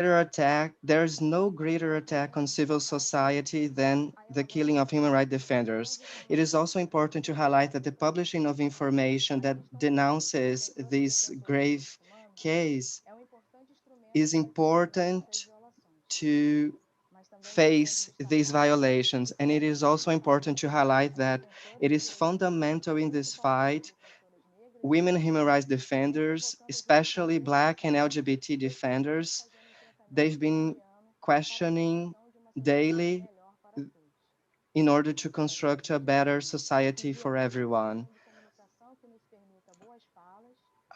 There's no greater attack on civil society than the killing of human rights defenders. It is also important to highlight that the publishing of information that denounces this grave case is important to face these violations. And it is also important to highlight that it is fundamental in this fight. Women human rights defenders, especially Black and LGBT defenders, they've been questioning daily in order to construct a better society for everyone.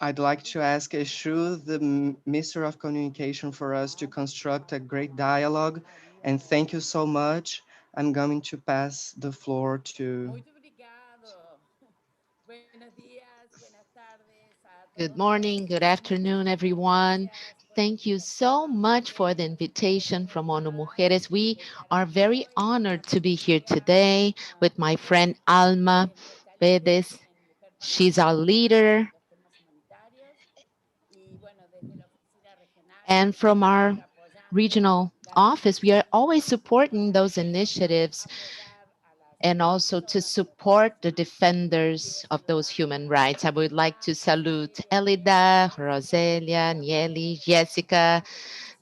I'd like to ask Eshu, the Minister of Communication, for us to construct a great dialogue. And thank you so much. I'm going to pass the floor to. Muito obrigado. Buenos días, buenas tardes a Good todos morning, good afternoon, everyone. Thank you so much for the invitation from ONU Mujeres. We are very honored to be here today with my friend Alma Perez. She's our leader. los temas humanitarios y bueno, desde la oficina regional And from our siempre apoyando regional la office, we are defensa, always supporting those initiatives apoyar a las and also to defensoras de los support the defenders derechos of those humanos human rights. I would like to salute que Elida, siempre Roselia, están Nieli, Jessica,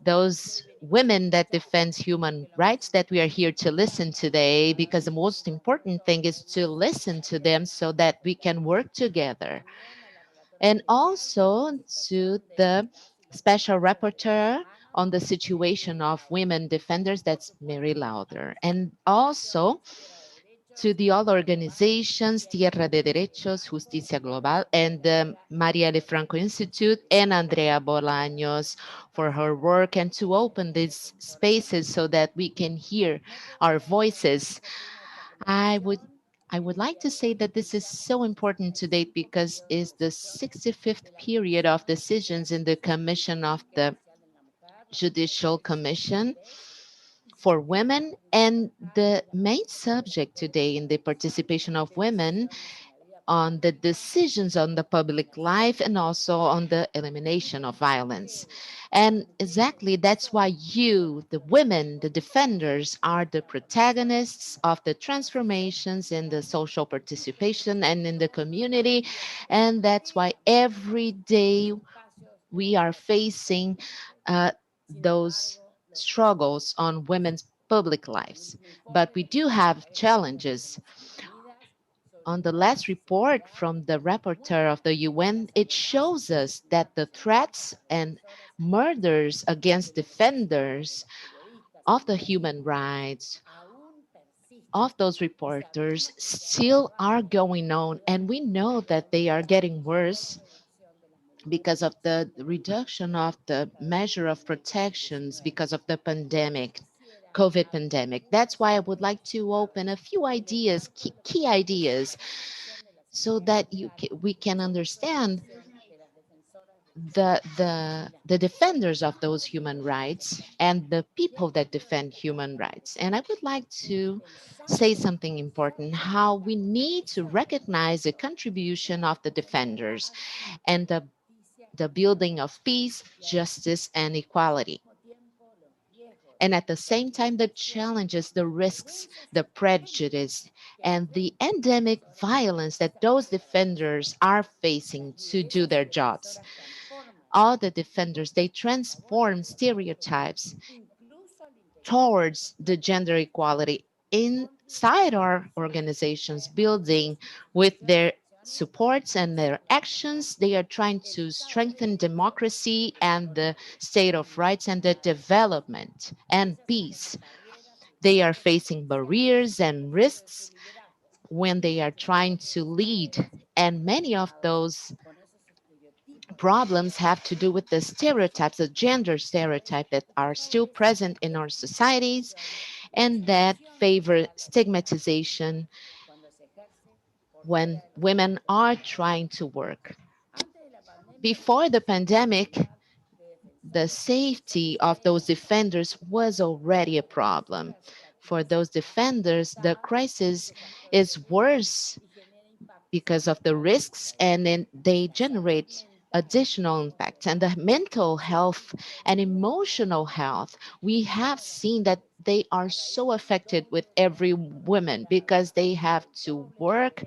those women that defend human rights that we are here to listen today, because the most important thing is to listen to them so that we can work together. también a la relatora And especial por la also to situación the special de los derechos rapporteur humanos, on the situation Mary of Lawlor. women defenders, Por that's Mary supuesto, Lawlor. And Fundación also Tierra de Derechos, to the other Global organizations, y Tierra de Justicia Derechos, Global, Justicia Global, y and the María Maria de Franco Institute, and Andrea Bolaños for her work and to open these spaces so that we can hear no our podía ser menos voices. oportuno esta I would conversación I en would el like día to de say hoy that que this is iniciamos so el important today 65 because periodo de it's the sesión de 65th la period of Comisión decisions in the Commission of the Especial de la Mujer, la Judicial Commission CESID, for y women. estamos And trabajando the en la main promoción de los subject today in the derechos participation of de women decisiones en la vida on the pública, decisions on the la public eliminación life de and la also on violencia. the elimination of Y violence. ustedes, las And mujeres, exactly that's why son you, las the women, the protagonistas defenders, are de the la promoción protagonists of the transformations in the social participation and in the community. And that's why tareas every en los day espacios we are democráticos. facing uh, Sin those embargo, los desafíos struggles on women's public siguen. El lives. último But we informe do de la have Red de challenges. Organizaciones Unidas sobre On the Mujeres last y report Seguridad from the muy rapporteur of the preocupa UN, las it amenazas shows us y that the persecuciones threats a and defensoras murders de against los derechos humanos, de defenders los periodistas of en the Brasil human rights aún persisten. of those Y reporters sabemos que se han still are agravado going on, and we mediante know la that they are getting worse reducción de las medidas de because of the protección de la reduction población of the a causa measure del of protections COVID-19. because of the Yo pandemic. quisiera COVID abrir pandemic. algunas That's why I would like to claves open a few en el ideas, marco de lo que key entiendo como ideas, la situación de las so ciudadanas that rurales we can y la understand protección de las defensoras de los derechos y las the mujeres defenders of those en human nuestras rights comunidades. and the Y people esto that puede defend empezar human por rights. And I would like to pensar say y something reconocer important, how la we need to contribución de los recognize the defensores contribution of the en la defenders paz, and la justicia the y la building igualdad. of peace, Y justice, and equality. mismo tiempo, los riesgos, And at la the same time, the discriminación challenges, y the las risks, violencias the endémicas prejudice, que and the enfrentan las endemic defensoras violence y that esas those trabajadoras defenders are las facing to do lideresas their y jobs. defensoras transforman All the defenders, they estereotipos a favor de transform la igualdad de género, stereotypes incluso al interior de towards nuestros the propios gender espacios, equality inside contribuyendo our a organizations, building democracia, with inclusión y their acciones supports que and their buscan alcanzar actions. They are trying el to Estado de strengthen Derecho democracy y and the progreso state of en rights and the nuestras sociedades. development and Ellas peace. enfrentan barreras y They are desafíos facing especiales barriers en el and ejercicio de su risks liderazgo, when they are porque trying muchos de to esos lead. barreras And están many of ligados those con esos estereotipos de problems género have to do with the stereotypes, the gender stereotype that que are still favorecen present in our la societies exclusión y and that exclusión favor a las mujeres stigmatization cuando se ejerce por when fuera de los women ámbitos are laborales. trying to work. Antes de la pandemia, la Before the pandemic, seguridad de the defensores y safety defensoras of those era defenders was already a una problem. amenaza para For todos. those defenders, the Está crisis ese factor is de riesgo worse y genera impactos because of the ambientales y risks, and then salariales, they generate desplazamiento additional impact. And the mental health and emotional health, we have seen that they are so affected with every woman because they have to work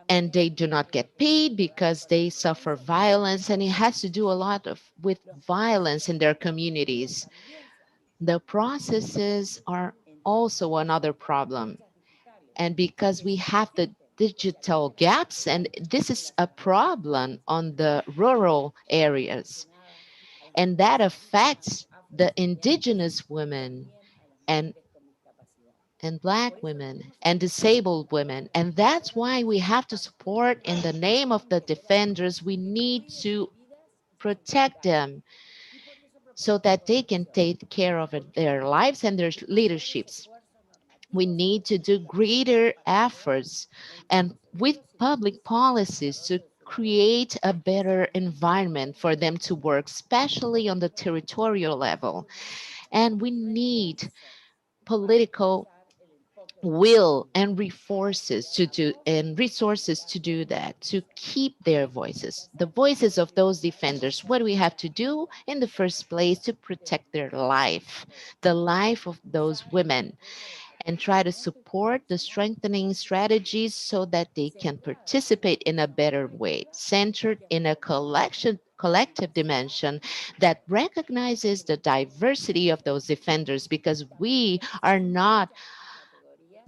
and they do not get paid because they suffer violence, and it has to do a lot of with violence in their communities. The processes are also another problem, and because we have the digital gaps, and this is a problem on the rural areas, and that affects the indigenous women and Black women and disabled women. And that's why we have to support in the name of the defenders. We need to protect them so that they can take care of their lives and their leaderships. We need to do greater efforts and with public policies to create a better environment for them to work, especially on the territorial level. And we need political will and resources to do that, to keep their voices, the voices of those defenders. What do we have to do in the first place to protect their life, the life of those women, and try to support the strengthening strategies so that they can participate in a better way, centered in a collective dimension that recognizes the diversity of those defenders, because we are not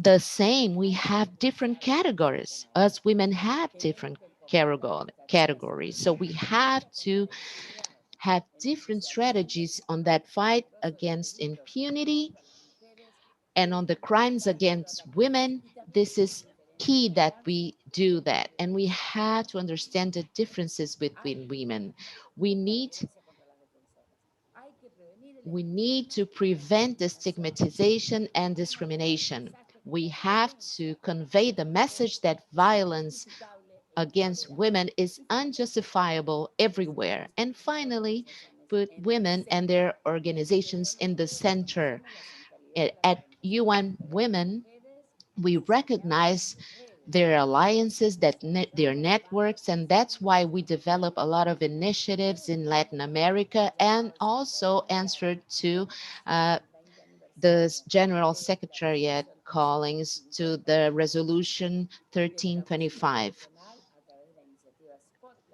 the same. We have different categories. Us women have different categories. So we have to have different strategies on that fight against impunity and on the crimes against women. This is key that we do that. And we have to understand the differences between women. We need we need to prevent the stigmatization and discrimination. We have to convey the message that violence against women is unjustifiable everywhere. And finally, put women and their organizations in the center. At UN Women, we recognize their alliances, their networks, and that's why we develop a lot of initiatives in Latin America and also answered to uh, the General Secretariat callings to the Resolution 1325.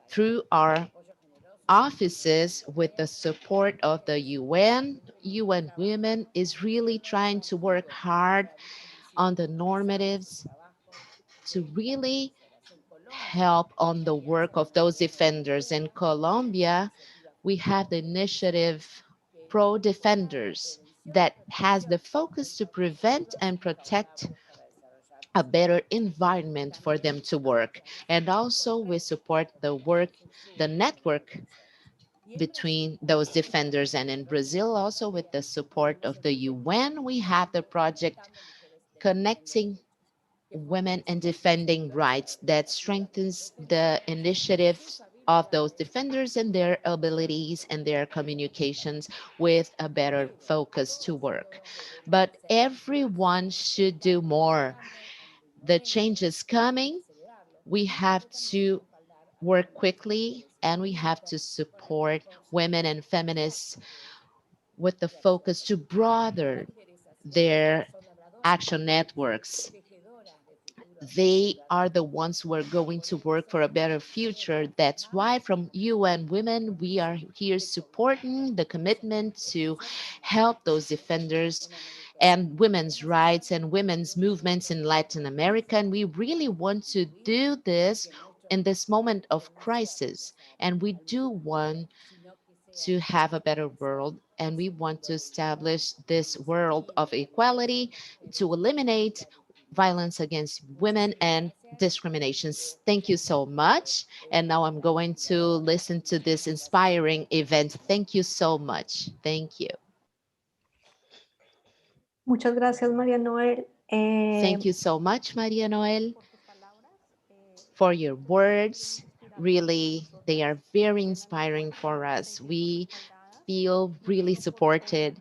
Through our offices, with the support of the UN Women is really trying to work hard on the normatives to really help on the work of those defenders. In Colombia, we have the initiative Pro Defenders that has the focus to prevent and protect a better environment for them to work. And also we support the network between those defenders. And in Brazil, also with the support of the UN, we have the project Connecting Women and Defending Rights that strengthens the initiatives of those defenders and their abilities and their communications with a better focus to work. But everyone should do more. The change is coming. We have to work quickly and we have to support women and feminists with the focus to broaden their action networks. They are the ones who are going to work for a better future. That's why from UN Women, we are here supporting the commitment to help those defenders and women's rights and women's movements in Latin America. And we really want to do this in this moment of crisis. And we do want to have a better world. And we want to establish this world of equality to eliminate violence against women and discriminations. Thank you so much. And now I'm going to listen to this inspiring event. Thank you so much. Thank you. Muchas gracias, María Noel. Thank you so much, Maria Noel, for your words. Really, they are very inspiring for us. We feel really supported,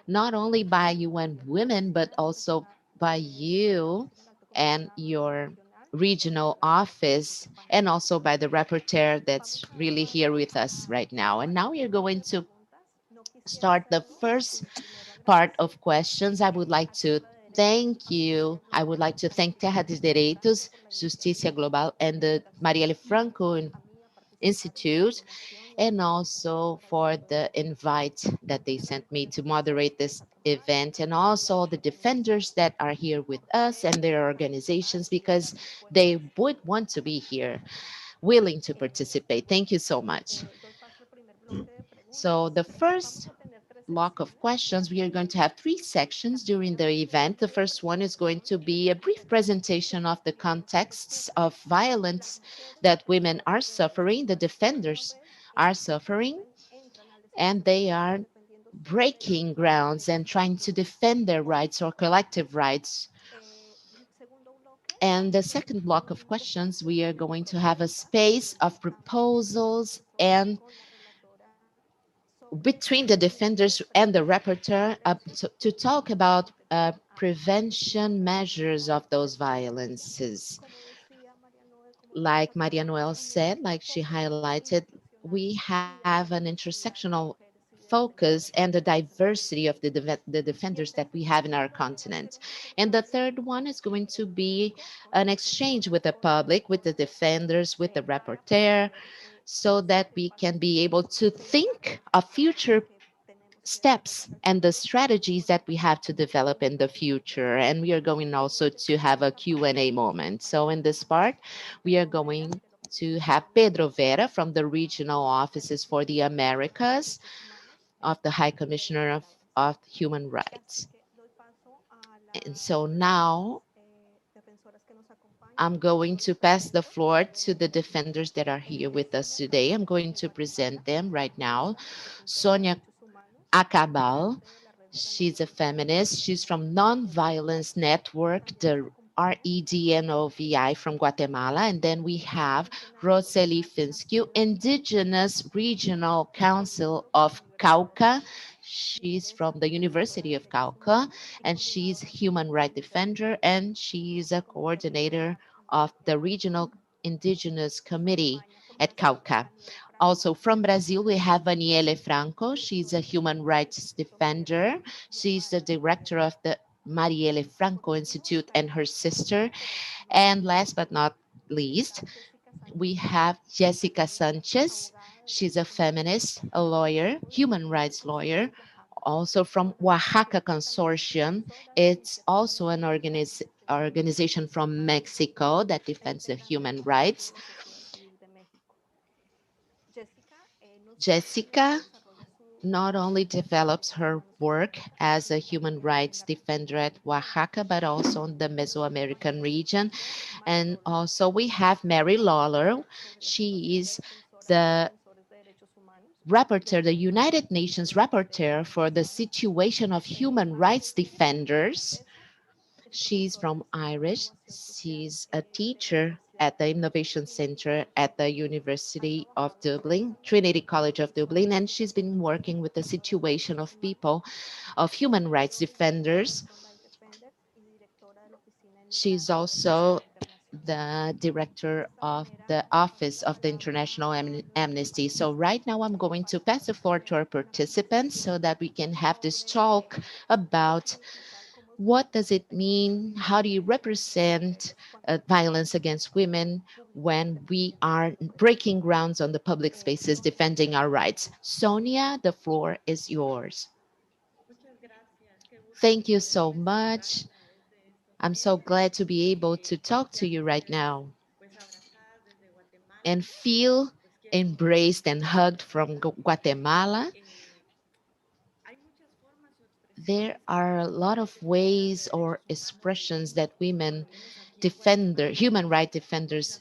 not only by UN Women, but also by you and your regional office, and also by the rapporteur that's really here with us right now. And now we are going to start the first part of questions. I would like to thank you. I would like to thank Terra de Direitos, Justicia Global, and the Marielle Franco Institute, and also for the invite that they sent me to moderate this event, and also the defenders that are here with us and their organizations, because they would want to be here, willing to participate. Thank you so much. So the first block of questions, we are going to have three sections during the event. The first one is going to be a brief presentation of the contexts of violence that women are suffering, the defenders are suffering, and they are breaking grounds and trying to defend their rights or collective rights. And the second block of questions, we are going to have a space of proposals and between the defenders and the rapporteur to talk about prevention measures of those violences. Like Maria Noel said, like she highlighted, we have an intersectional focus and the diversity of the defenders that we have in our continent. And the third one is going to be an exchange with the public, with the defenders, with the rapporteur, so that we can be able to think of future steps and the strategies that we have to develop in the future. And we are going also to have a Q&A moment. So in this part, we are going to have Pedro Vera from the regional offices for the Americas of the High Commissioner of Human Rights. And so now I'm going to pass the floor to the defenders that are here with us today. I'm going to present them right now. Sonia Acabal, she's a feminist. She's from Nonviolence Network, the REDNOVI from Guatemala. And then we have Roseli Finsky, Indigenous Regional Council of Cauca. She's from the University of Cauca, and she's a human rights defender, and she's a coordinator of the Regional Indigenous Committee at Cauca. Also from Brazil, we have Aniele Franco. She's a human rights defender. She's the director of the Marielle Franco Institute and her sister. And last but not least, we have Jessica Sanchez. She's a feminist, a lawyer, human rights lawyer, also from Oaxaca Consortium. It's also an organization from Mexico that defends the human rights. Jessica not only develops her work as a human rights defender at Oaxaca, but also in the Mesoamerican region. And also we have Mary Lawlor. She is the rapporteur, the United Nations rapporteur for the situation of human rights defenders. She's from Irish. She's a teacher at the Innovation Center at the University of Dublin, Trinity College of Dublin, and she's been working with the situation of people, of human rights defenders. She's also the director of the Office of the International Amnesty. So right now I'm going to pass the floor to our participants so that we can have this talk about what does it mean? How do you represent violence against women when we are breaking grounds on the public spaces, defending our rights? Sonia, the floor is yours. Thank you so much. I'm so glad to be able to talk to you right now and feel embraced and hugged from Guatemala. There are a lot of ways or expressions that women human rights defenders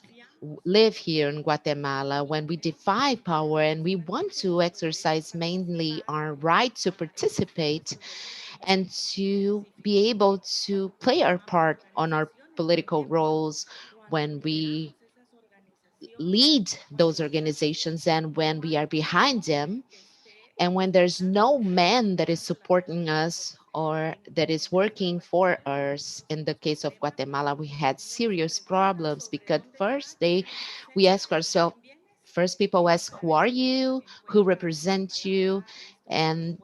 live here in Guatemala when we defy power and we want to exercise mainly our right to participate and to be able to play our part on our political roles when we lead those organizations and when we are behind them. And when there's no man that is supporting us or that is working for us, in the case of Guatemala, we had serious problems because we ask ourselves, first people ask, who are you? Who represents you? And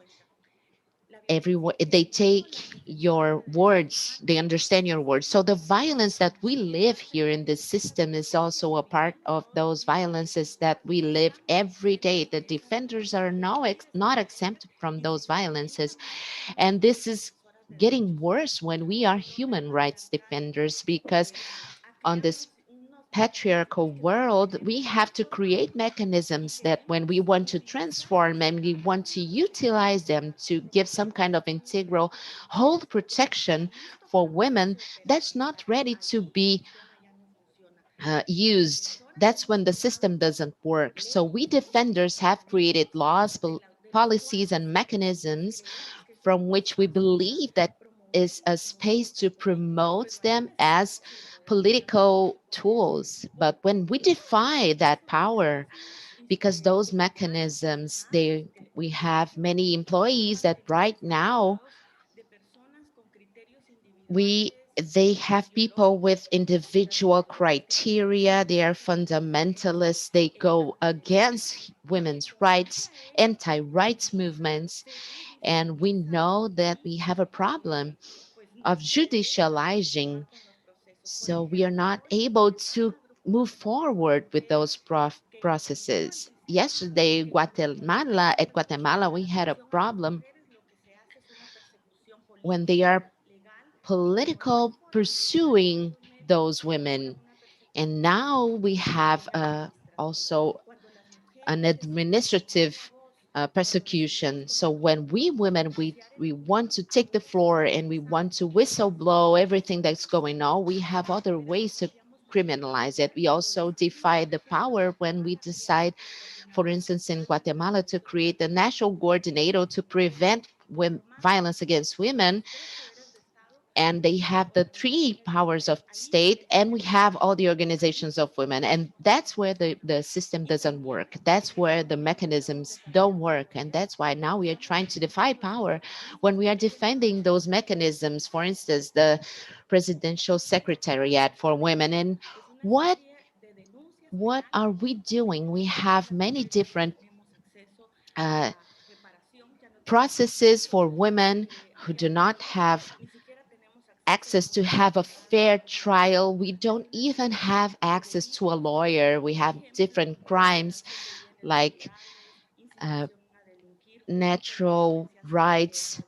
everyone, they take your words, they understand your words. So the violence that we live here in this system is also a part of those violences that we live every day. The defenders are not exempt from those violences, and this is getting worse when we are human rights defenders, because on this patriarchal world, we have to create mechanisms that when we want to transform and we want to utilize them to give some kind of integral whole protection for women, that's not ready to be used. That's when the system doesn't work. So we defenders have created laws, policies, and mechanisms from which we believe that is a space to promote them as political tools. But when we defy that power, because those mechanisms, we have many employees that right now we they have people with individual criteria. They are fundamentalists. They go against women's rights, anti-rights movements, and we know that we have a problem of judicializing. So we are not able to move forward with those processes. Yesterday, Guatemala, we had a problem when they are political pursuing those women. And now we have also an administrative persecution. So when we women, we want to take the floor and we want to whistle blow everything that's going on, we have other ways to criminalize it. We also defy the power when we decide, for instance, in Guatemala, to create a national coordinator to prevent violence against women, and they have the three powers of state, and we have all the organizations of women, and that's where the system doesn't work. That's where the mechanisms don't work, and that's why now we are trying to defy power when we are defending those mechanisms. For instance, the presidential secretariat for women. And what are we doing? We have many different uh, processes for women who do not have access to have a fair trial. We don't even have access to a lawyer. We have different crimes like uh, natural rights.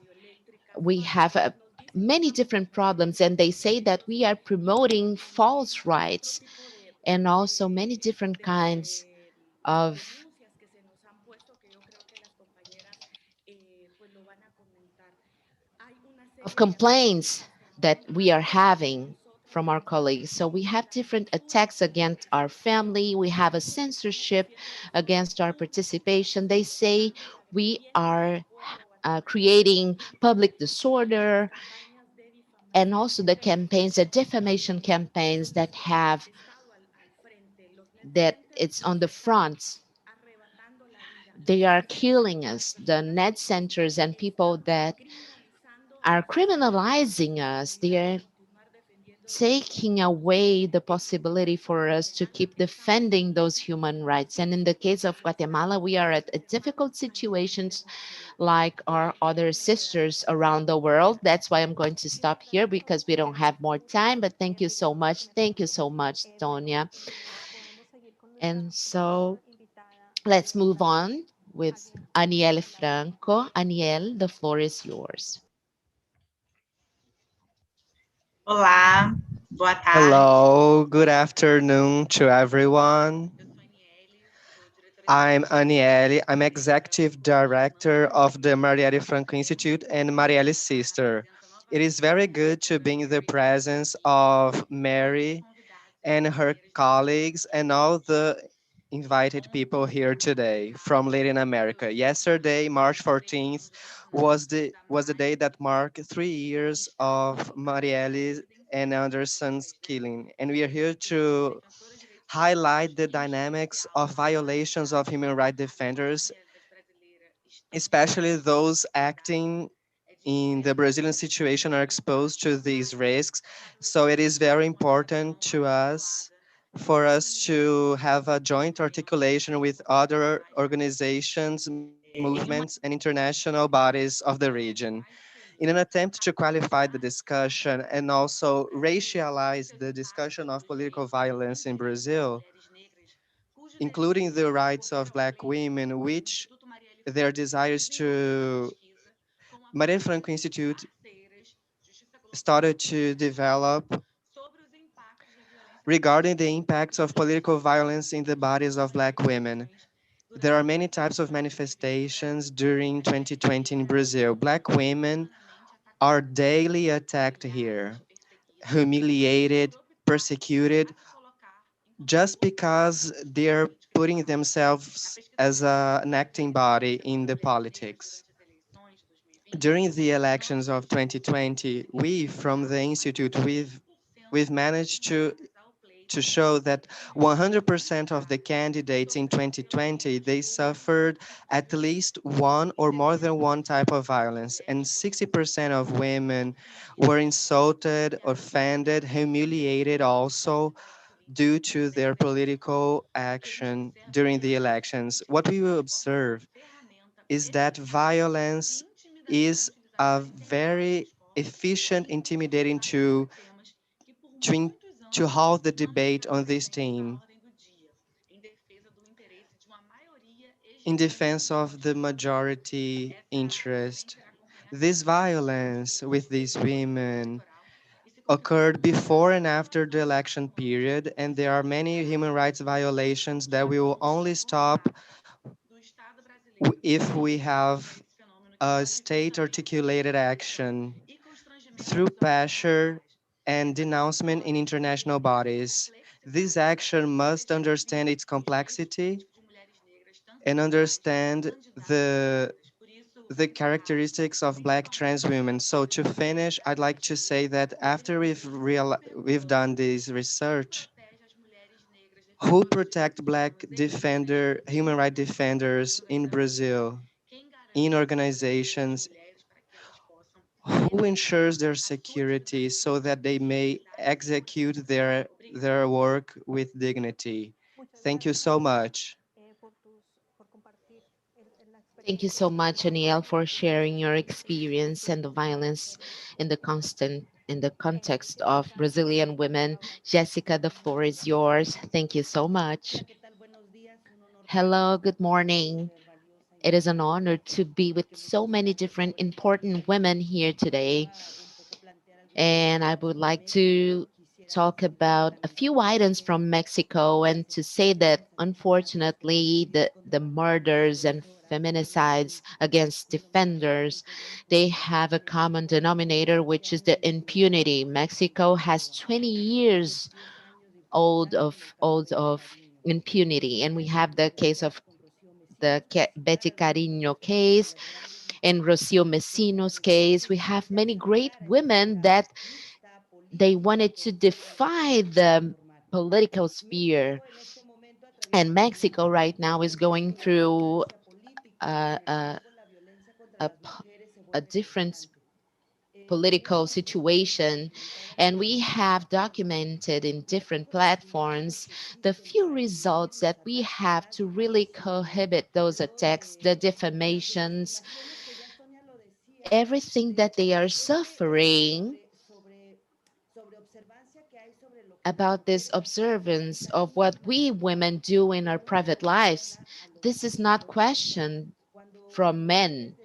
We have many different problems, and they say that we are promoting false rights, and also many different kinds of complaints that we are having from our colleagues. So we have different attacks against our family. We have a censorship against our participation. They say we are creating public disorder, and also the campaigns, the defamation campaigns that it's on the front. They are killing us. The net centers and people that are criminalizing us, they are taking away the possibility for us to keep defending those human rights. And in the case of Guatemala, we are at a difficult situations like our other sisters around the world. That's why I'm going to stop here because we don't have more time. But thank you so much. Thank you so much, Tonya. And so let's move on with Aniel Franco. Aniel, the floor is yours. Olá, boa tarde. Hello, good afternoon to everyone. I'm Aniele. I'm Executive Director of the Marielle Franco Institute and Marielle's sister. It is very good to be in the presence of Mary and her colleagues and all the invited people here today from Latin America. Yesterday, March 14th, was the day that marked 3 years of Marielle and Anderson's killing, and we are here to highlight the dynamics of violations of human rights defenders especially those acting in the Brazilian situation are exposed to these risks. So it is very important to us for us to have a joint articulation with other organizations, movements, and international bodies of the region in an attempt to qualify the discussion and also racialize the discussion of political violence in Brazil, including the rights of Black women, which their desires to Maria Franco Institute started to develop regarding the impacts of political violence in the bodies of Black women. There are many types of manifestations during 2020 in Brazil. Black women are daily attacked here, humiliated, persecuted, just because they're putting themselves as an acting body in the politics. During the elections of 2020, we from the Institute, we've managed to show that 100% of the candidates in 2020 they suffered at least one or more than one type of violence, and 60% of women were insulted, offended, humiliated also due to their political action during the elections. What we will observe is that violence is a very efficient intimidating to, in- to halt the debate on this theme in defense of the majority interest. This violence with these women occurred before and after the election period, and there are many human rights violations that we will only stop if we have a state articulated action through pressure and denouncement in international bodies. This action must understand its complexity and understand the characteristics of Black trans women. So to finish, I'd like to say that after we've done this research, who protect Black human rights defenders in Brazil, in organizations, who ensures their security so that they may execute their work with dignity. Thank you so much. Thank you so much, Aniel, for sharing your experience and the violence in the constant in the context of Brazilian women. Jessica, the floor is yours. Thank you so much. Hello, good morning. It is an honor to be with so many different important women here today. And I would like to talk about a few items from Mexico and to say that unfortunately the murders and feminicides against defenders, they have a common denominator, which is the impunity. Mexico has 20 years old of impunity, and we have the case of the Betty Cariño case and Rocio Messino's case. We have many great women that they wanted to defy the political sphere. And Mexico right now is going through a, a, a different political situation. And we have documented in different platforms the few results that we have to really cohibit those attacks, the defamations, everything that they are suffering about this observance of what we women do in our private lives. This is not questioned from men.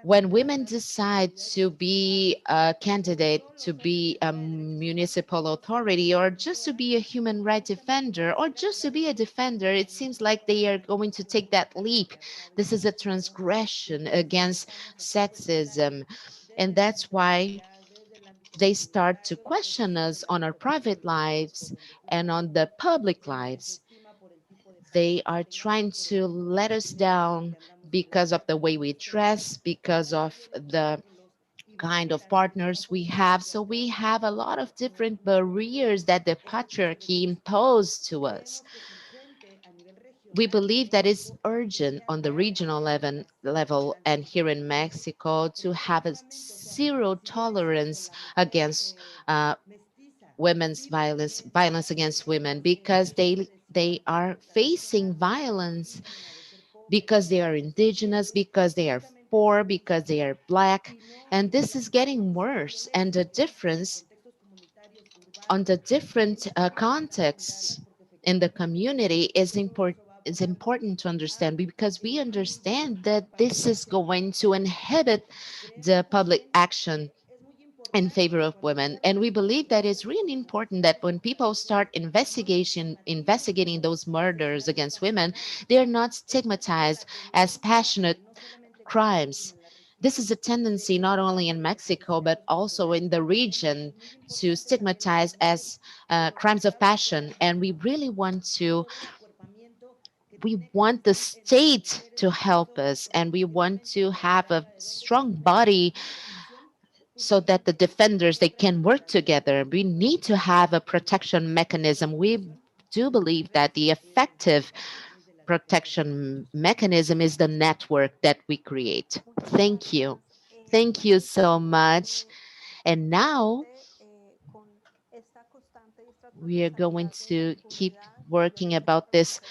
When women decide to be a candidate, to be a municipal authority, or just to be a human rights defender, or just to be a defender, it seems like they are going to take that leap. This is a transgression against sexism. And that's why they start to question us on our private lives and on the public lives. They are trying to let us down because of the way we dress, because of the kind of partners we have. So we have a lot of different barriers that the patriarchy imposed to us. we believe that it's urgent on the regional level and here in Mexico to have a zero tolerance against uh, women's violence, violence against women, because they are facing violence because they are indigenous, because they are poor, because they are black, and this is getting worse. And the difference on the different contexts in the community is important to understand, because we understand that this is going to inhibit the public action in favor of women. And we believe that it's really important that when people start investigating those murders against women, they're not stigmatized as passionate crimes. This is a tendency not only in Mexico, but also in the region to stigmatize as crimes of passion. And we want the state to help us, and we want to have a strong body so that the defenders, they can work together. We need to have a protection mechanism. We do believe that the effective protection mechanism is the network that we create. Thank you. Thank you so much. And now we are going to keep working about this.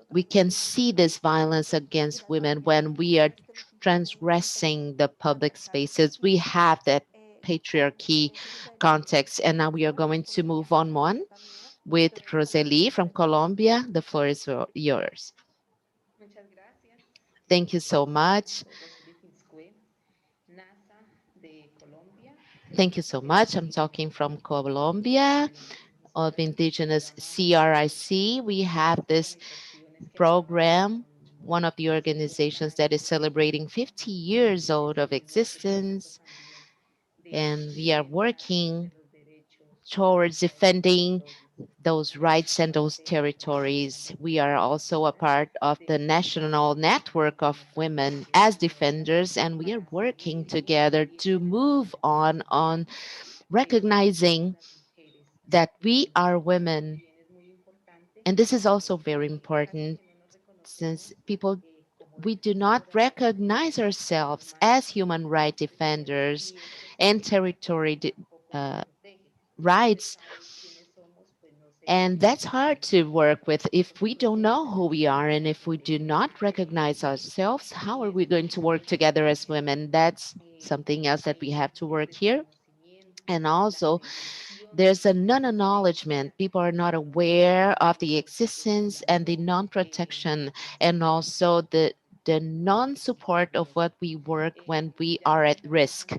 We can see this violence against women when we are transgressing the public spaces. We have that patriarchy context. And now we are going to move on one with Roseli from Colombia. The floor is yours. Thank you so much. Thank you so much. I'm talking from Colombia of Indigenous CRIC. We have this program, one of the organizations that is celebrating 50 years old of existence, and we are working towards defending those rights and those territories. We are also a part of the national network of women as defenders, and we are working together to move on recognizing that we are women. And this is also very important, since we do not recognize ourselves as human rights defenders and territory uh, rights. And that's hard to work with if we don't know who we are, and if we do not recognize ourselves. How are we going to work together as women? That's something else that we have to work here. And also, there's a non-acknowledgement. People are not aware of the existence and the non-protection, and also the non-support of what we work when we are at risk.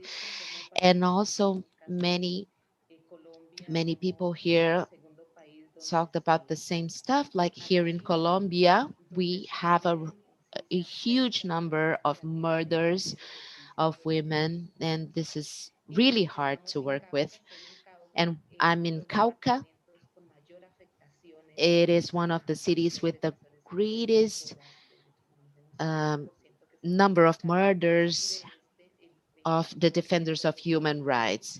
And also, many people here talked about the same stuff. Like here in Colombia, we have a huge number of murders of women, and this is really hard to work with. And I'm in Cauca. It is one of the cities with the greatest um, number of murders of the defenders of human rights.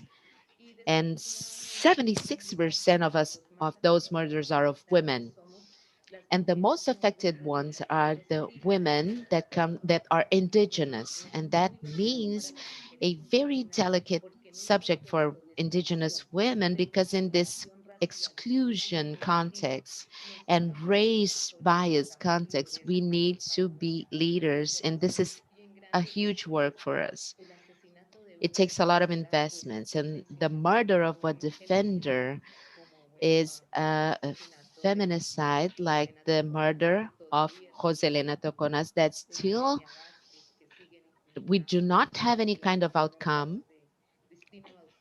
And 76% of those murders are of women. And the most affected ones are the women that are indigenous. And that means a very delicate subject for indigenous women, because in this exclusion context and race bias context, we need to be leaders. And this is a huge work for us. It takes a lot of investments. And the murder of a defender is a feminicide, like the murder of Joselena Toconas, that still we do not have any kind of outcome.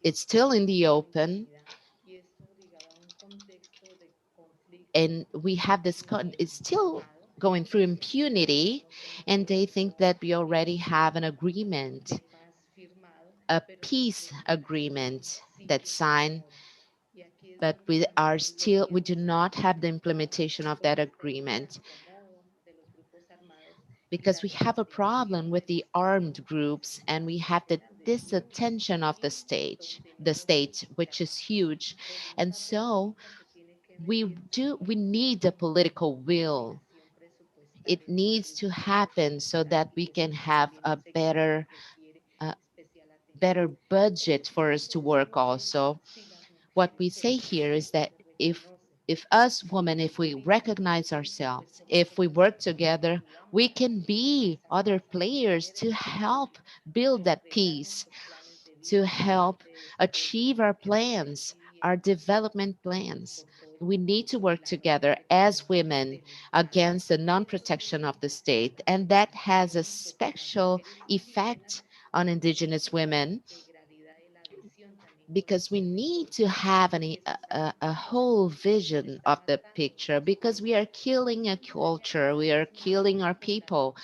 It's still in the open, and we have it's still going through impunity, and they think that we already have an agreement, a peace agreement that's signed, but we do not have the implementation of that agreement, because we have a problem with the armed groups, and we have the disattention of the state, which is huge. And so we need the political will It needs to happen so that we can have a uh, better budget for us to work also. What we say here is that if us women, if we recognize ourselves, if we work together, we can be other players to help build that peace, to help achieve our plans, our development plans. We need to work together as women against the non-protection of the state, and that has a special effect on indigenous women because we need to have a whole vision of the picture, because we are killing a culture, we are killing our people.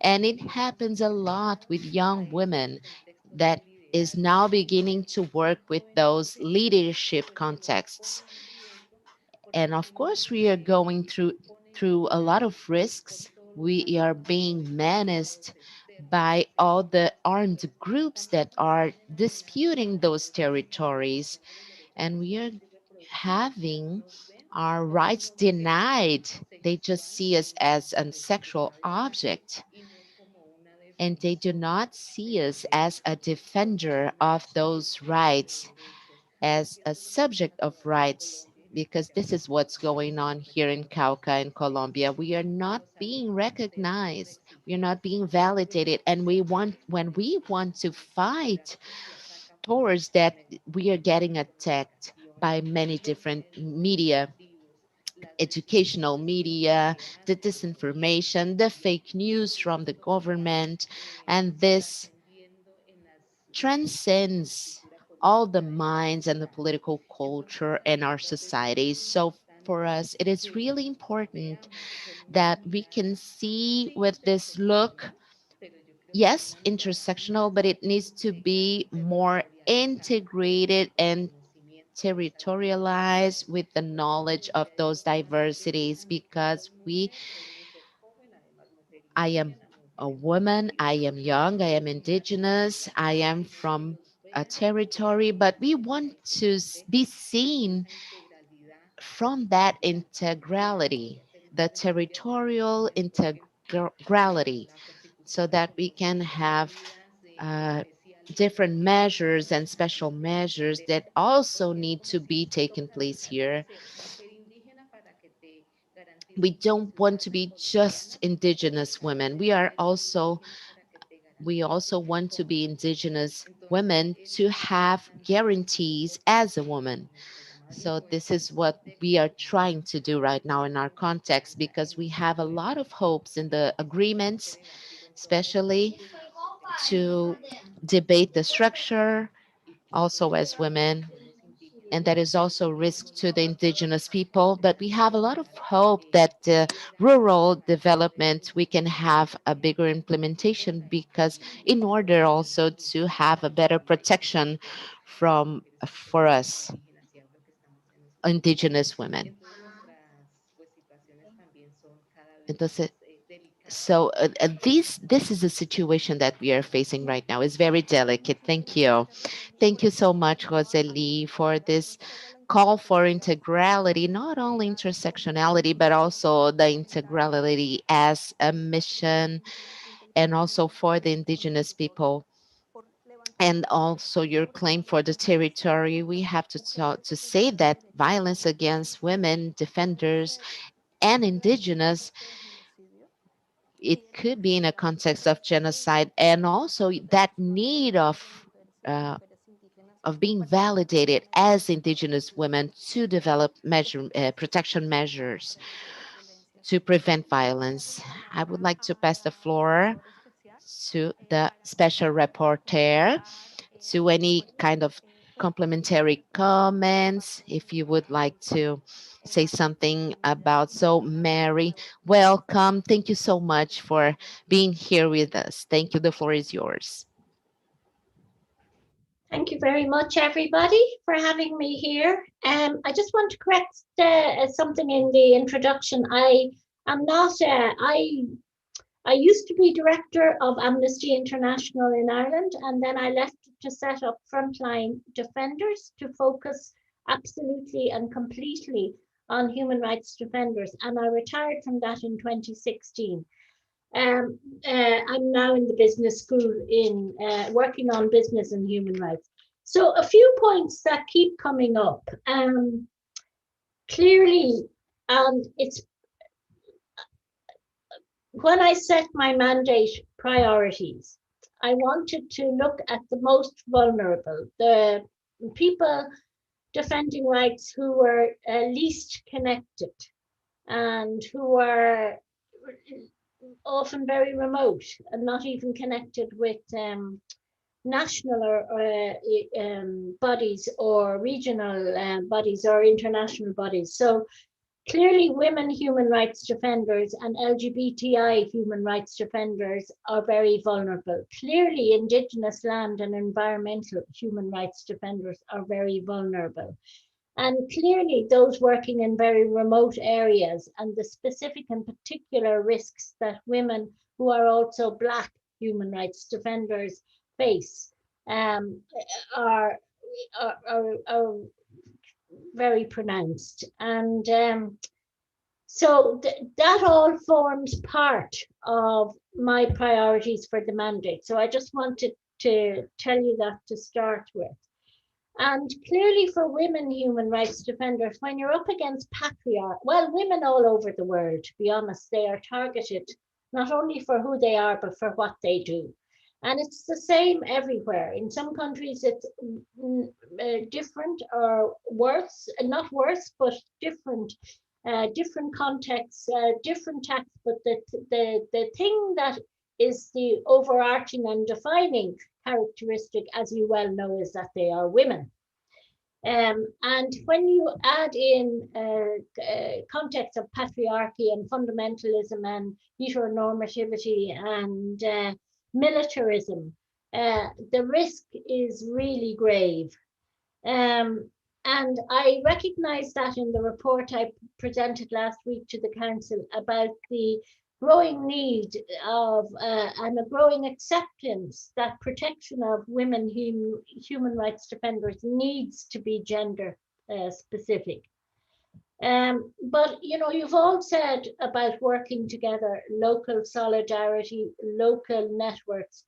And it happens a lot with young women that is now beginning to work with those leadership contexts. And of course, we are going through a lot of risks. We are being menaced by all the armed groups that are disputing those territories, and we are having our rights denied. They just see us as a sexual object, and they do not see us as a defender of those rights, as a subject of rights, because this is what's going on here in Cauca in Colombia. We are not being recognized. We are not being validated. And when we want to fight towards that, we are getting attacked by many different media, educational media, the disinformation, the fake news from the government, and this transcends all the minds and the political culture in our societies. So for us, it is really important that we can see with this look, yes, intersectional, but it needs to be more integrated and territorialized with the knowledge of those diversities, because I am a woman, I am young, I am indigenous, I am from a territory, but we want to be seen from that integrality, the territorial integrality, so that we can have uh, different measures and special measures that also need to be taken place here. We don't want to be just indigenous women. We also want to be indigenous women to have guarantees as a woman. So this is what we are trying to do right now in our context, because we have a lot of hopes in the agreements, especially to debate the structure also as women, and that is also risk to the indigenous people. But we have a lot of hope that the rural development, we can have a bigger implementation, because in order also to have a better protection for us indigenous women. Entonces, so this is a situation that we are facing right now. It's very delicate. Thank you. Thank you so much, Roseli, for this call for integrality, not only intersectionality, but also the integrality as a mission, and also for the indigenous people. And also your claim for the territory. We have to talk, to say that violence against women, defenders, and indigenous, it could be in a context of genocide, and also that need of being validated as indigenous women to develop protection measures to prevent violence. I would like to pass the floor to the special rapporteur to any kind of complementary comments, if you would like to say something about. So Mary, welcome. Thank you so much for being here with us. Thank you. The floor is yours. Thank you very much, everybody, for having me here. I just want to correct something in the introduction. I am not, I used to be director of Amnesty International in Ireland, and then I left to set up Frontline Defenders to focus absolutely and completely on human rights defenders, and I retired from that in 2016. I'm now in the business school in working on business and human rights. So a few points that keep coming up. Clearly, it's when I set my mandate priorities, I wanted to look at the most vulnerable, the people defending rights who were least connected and who were often very remote and not even connected with national or bodies or regional bodies or international bodies. So clearly women human rights defenders and LGBTI human rights defenders are very vulnerable. Clearly indigenous land and environmental human rights defenders are very vulnerable. And clearly those working in very remote areas and the specific and particular risks that women who are also Black human rights defenders face are very pronounced. And so that all forms part of my priorities for the mandate. So I just wanted to tell you that to start with. And clearly for women human rights defenders, when you're up against well, women all over the world, to be honest, they are targeted not only for who they are, but for what they do. And it's the same everywhere. In some countries, it's different or worse, not worse, but different, different contexts, different tax. But the thing that is the overarching and defining characteristic, as you well know, is that they are women. And when you add in context of patriarchy and fundamentalism and heteronormativity and militarism, the risk is really grave. And I recognize that in the report I presented last week to the Council about the growing need of and a growing acceptance that protection of women human rights defenders needs to be gender specific. But you know, you've all said about working together, local solidarity, local networks.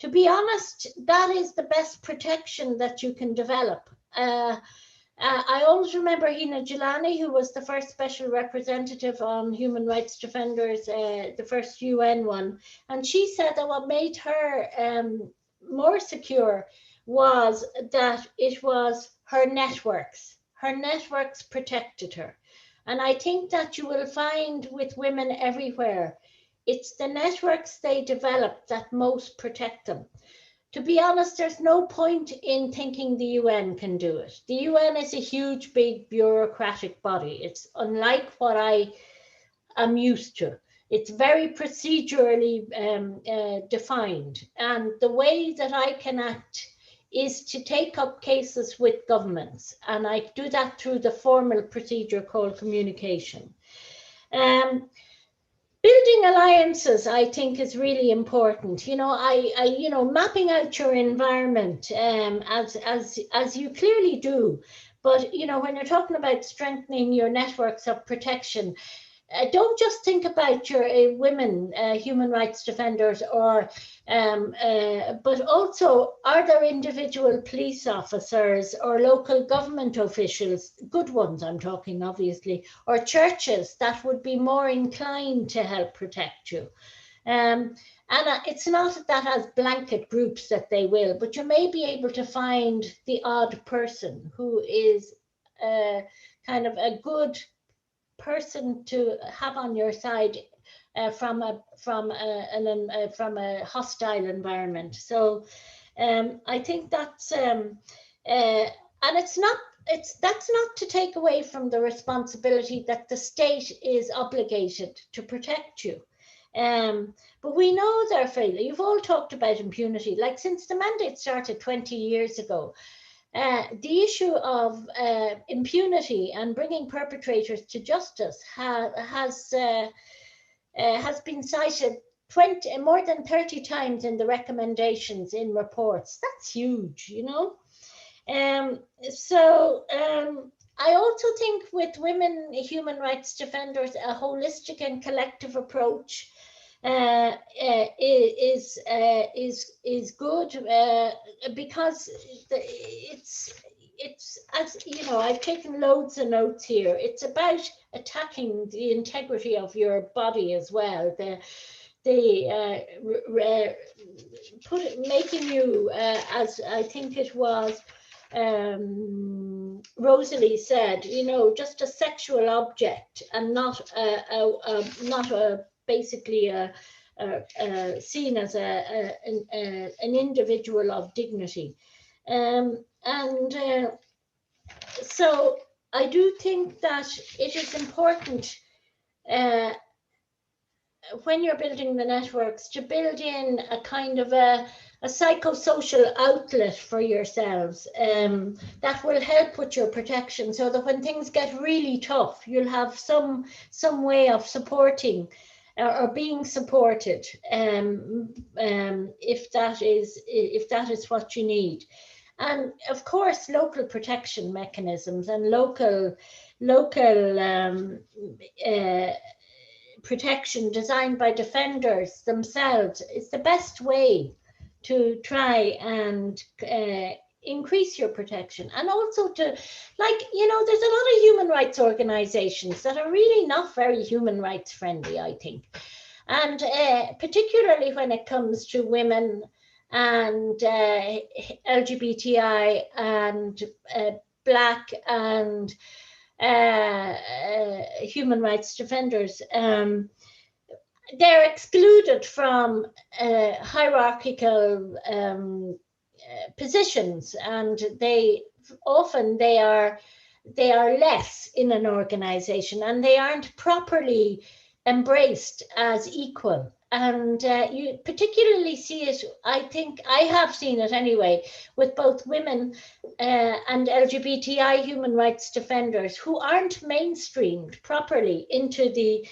To be honest, that is the best protection that you can develop. I always remember Hina Gilani, who was the first special representative on human rights defenders, the first UN one. And she said that what made her more secure was that it was her networks. Her networks protected her. And I think that you will find with women everywhere, it's the networks they develop that most protect them. To be honest, there's no point in thinking the UN can do it. The UN is a huge, big bureaucratic body. It's unlike what I am used to. It's very procedurally defined. And the way that I can act is to take up cases with governments. And I do that through the formal procedure called communication. Building alliances, I think, is really important. You know, mapping out your environment as you clearly do. But you know, when you're talking about strengthening your networks of protection, don't just think about your women human rights defenders, or but also, are there individual police officers or local government officials, good ones I'm talking obviously, or churches that would be more inclined to help protect you? And it's not that as blanket groups that they will, but you may be able to find the odd person who is kind of a good person to have on your side from a hostile environment. So I think that's and that's not to take away from the responsibility that the state is obligated to protect you. But we know their failure. You've all talked about impunity. Like, since the mandate started 20 years ago, the issue of impunity and bringing perpetrators to justice has been cited more than 30 times in the recommendations in reports. That's huge, you know. I also think with women human rights defenders, a holistic and collective approach is good because it's, as you know, I've taken loads of notes here. It's about attacking the integrity of your body as well. Making you, as I think it was Rosalie said, you know, just a sexual object and not basically seen as an individual of dignity. So I do think that it is important when you're building the networks to build in a kind of a psychosocial outlet for yourselves that will help with your protection, so that when things get really tough, you'll have some way of supporting or being supported if that is what you need. And of course, local protection mechanisms and local protection designed by defenders themselves is the best way to try and increase your protection. And also to, like, you know, there's a lot of human rights organizations that are really not very human rights friendly, I think. And particularly when it comes to women and LGBTI and Black and human rights defenders, they're excluded from hierarchical positions, and they are less in an organization, and they aren't properly embraced as equal. And you particularly see it, I think I have seen it anyway, with both women and LGBTI human rights defenders who aren't mainstreamed properly into the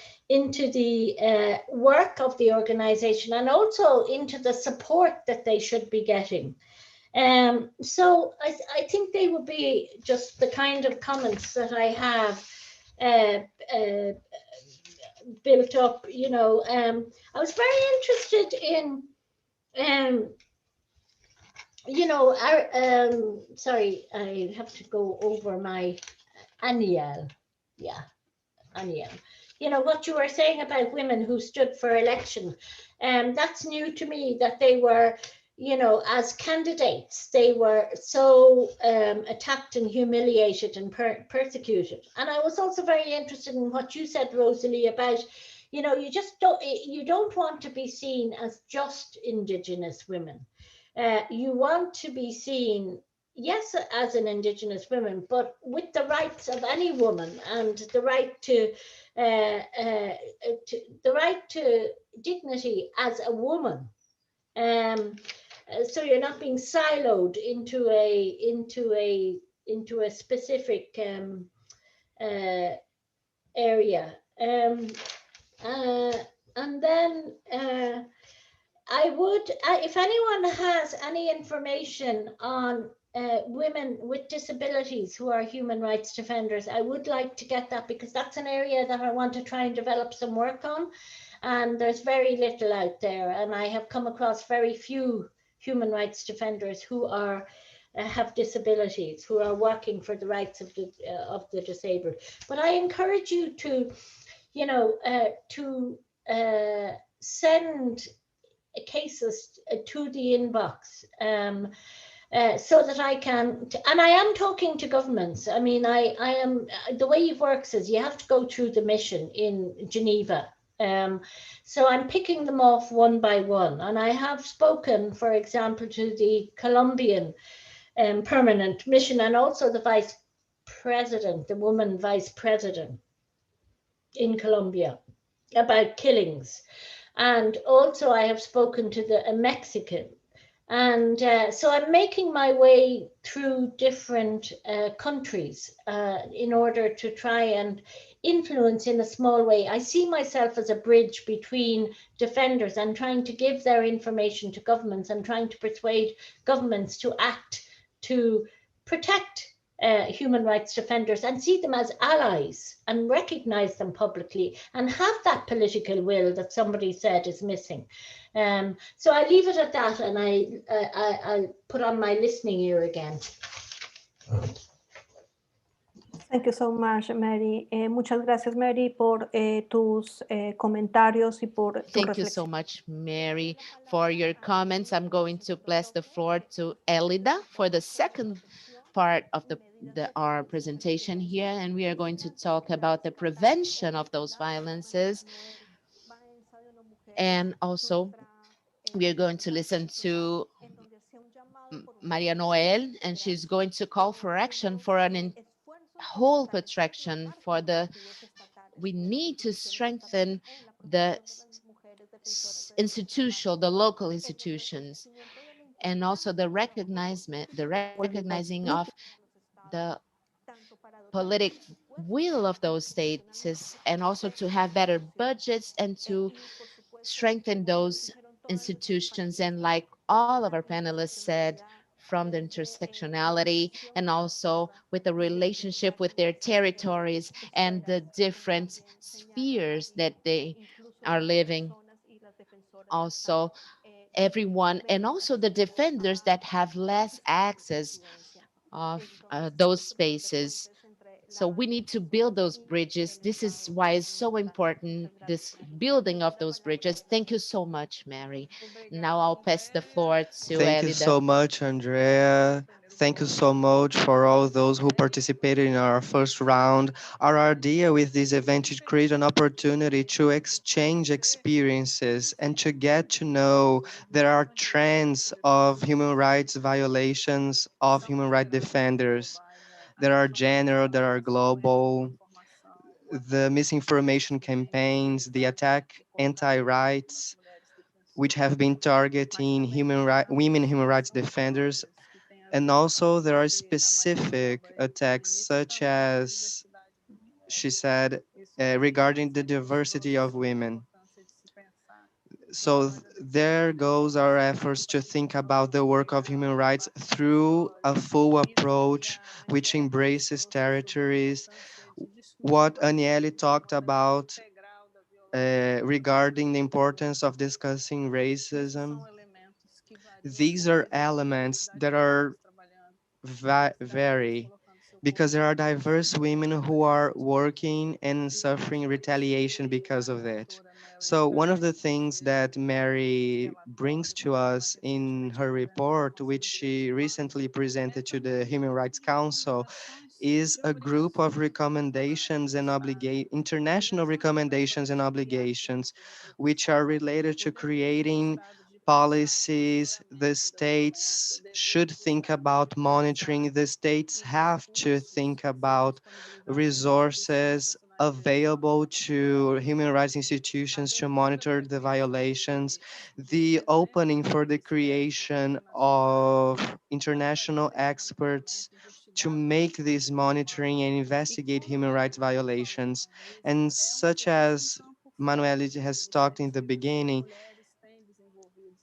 work of the organization, and also into the support that they should be getting. So I think they would be just the kind of comments that I have built up, you know. I was very interested in, you know, sorry, I have to go over my Aniel. Yeah, Aniel. You know, what you were saying about women who stood for election. That's new to me, that they were, you know, as candidates, they were so attacked and humiliated and persecuted. And I was also very interested in what you said, Rosalie, about, you know, you don't want to be seen as just Indigenous women. You want to be seen, yes, as an Indigenous woman, but with the rights of any woman, and the right to dignity as a woman. So you're not being siloed into a specific area. And then I would, if anyone has any information on women with disabilities who are human rights defenders, I would like to get that, because that's an area that I want to try and develop some work on. And there's very little out there, and I have come across very few human rights defenders who are have disabilities, who are working for the rights of the disabled. But I encourage you to, you know, send cases to the inbox, so that I can, and I am talking to governments. I mean, I am, the way it works is you have to go through the mission in Geneva. So I'm picking them off one by one, and I have spoken, for example, to the Colombian permanent mission, and also the vice president, the woman vice president in Colombia, about killings. And also I have spoken to a Mexican. And so I'm making my way through different countries in order to try and influence in a small way. I see myself as a bridge between defenders and trying to give their information to governments, and trying to persuade governments to act to protect human rights defenders and see them as allies and recognize them publicly and have that political will that somebody said is missing. So I leave it at that, and I'll put on my listening ear again. Thank you so much, Mary. Muchas gracias, Mary, por tus comentarios y por tu Thank you reflexión. so much, Mary, for your comments. I'm going to pass the floor to Elida for the second part of our presentation here, and we are going to talk about the prevention of those violences. And also, we are going to listen to Maria Noel, and she's going to call for action for whole protection for we need to strengthen the the local institutions, and also the recognizing of the political will of those states, and also to have better budgets and to strengthen those institutions. And like all of our panelists said, from the intersectionality and also with the relationship with their territories and the different spheres that they are living. Also, everyone, and also the defenders that have less access of those spaces. So we need to build those bridges. This is why it's so important, this building of those bridges. Thank you so much, Mary. Now I'll pass the floor to Thank you Elida. so much, Andrea. Thank you so much for all those who participated in our first round. Our idea with this event is create an opportunity to exchange experiences and to get to know there are trends of human rights violations of human rights defenders. There are general, there are global, the misinformation campaigns, the attack anti-rights, which have been targeting women human rights defenders. And also there are specific attacks such as she said regarding the diversity of women. So there goes our efforts to think about the work of human rights through a full approach which embraces territories. What Aniele talked about regarding the importance of discussing racism, these are elements that are vary because there are diverse women who are working and suffering retaliation because of it. So one of the things that Mary brings to us in her report, which she recently presented to the Human Rights Council, is a group of recommendations and international recommendations and obligations, which are related to creating policies. The states should think about monitoring. The states have to think about resources available to human rights institutions to monitor the violations, the opening for the creation of international experts to make this monitoring and investigate human rights violations. And such as Manuel has talked in the beginning,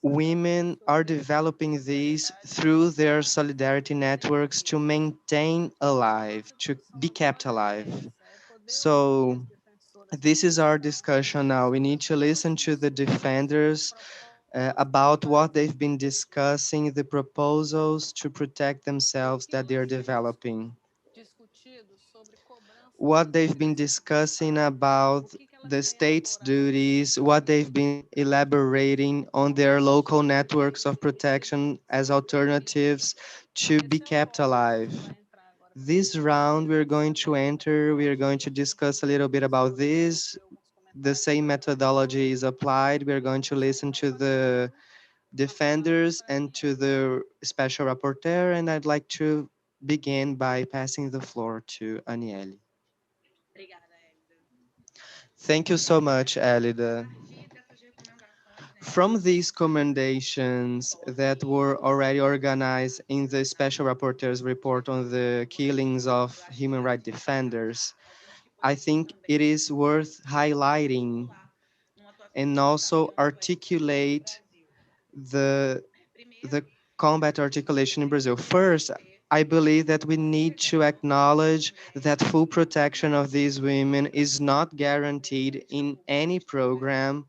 women are developing these through their solidarity networks to maintain alive, to be kept alive. So this is our discussion now. We need to listen to the defenders about what they've been discussing, the proposals to protect themselves that they're developing, what they've been discussing about the state's duties, what they've been elaborating on their local networks of protection as alternatives to be kept alive. This round we're going to enter, we're going to discuss a little bit about this. The same methodology is applied. We're going to listen to the defenders and to the special rapporteur, and I'd like to begin by passing the floor to Aniele. Thank you so much, Elida. From these commendations that were already organized in the Special Rapporteur's report on the killings of human rights defenders, I think it is worth highlighting and also articulate the combat articulation in Brazil. First, I believe that we need to acknowledge that full protection of these women is not guaranteed in any program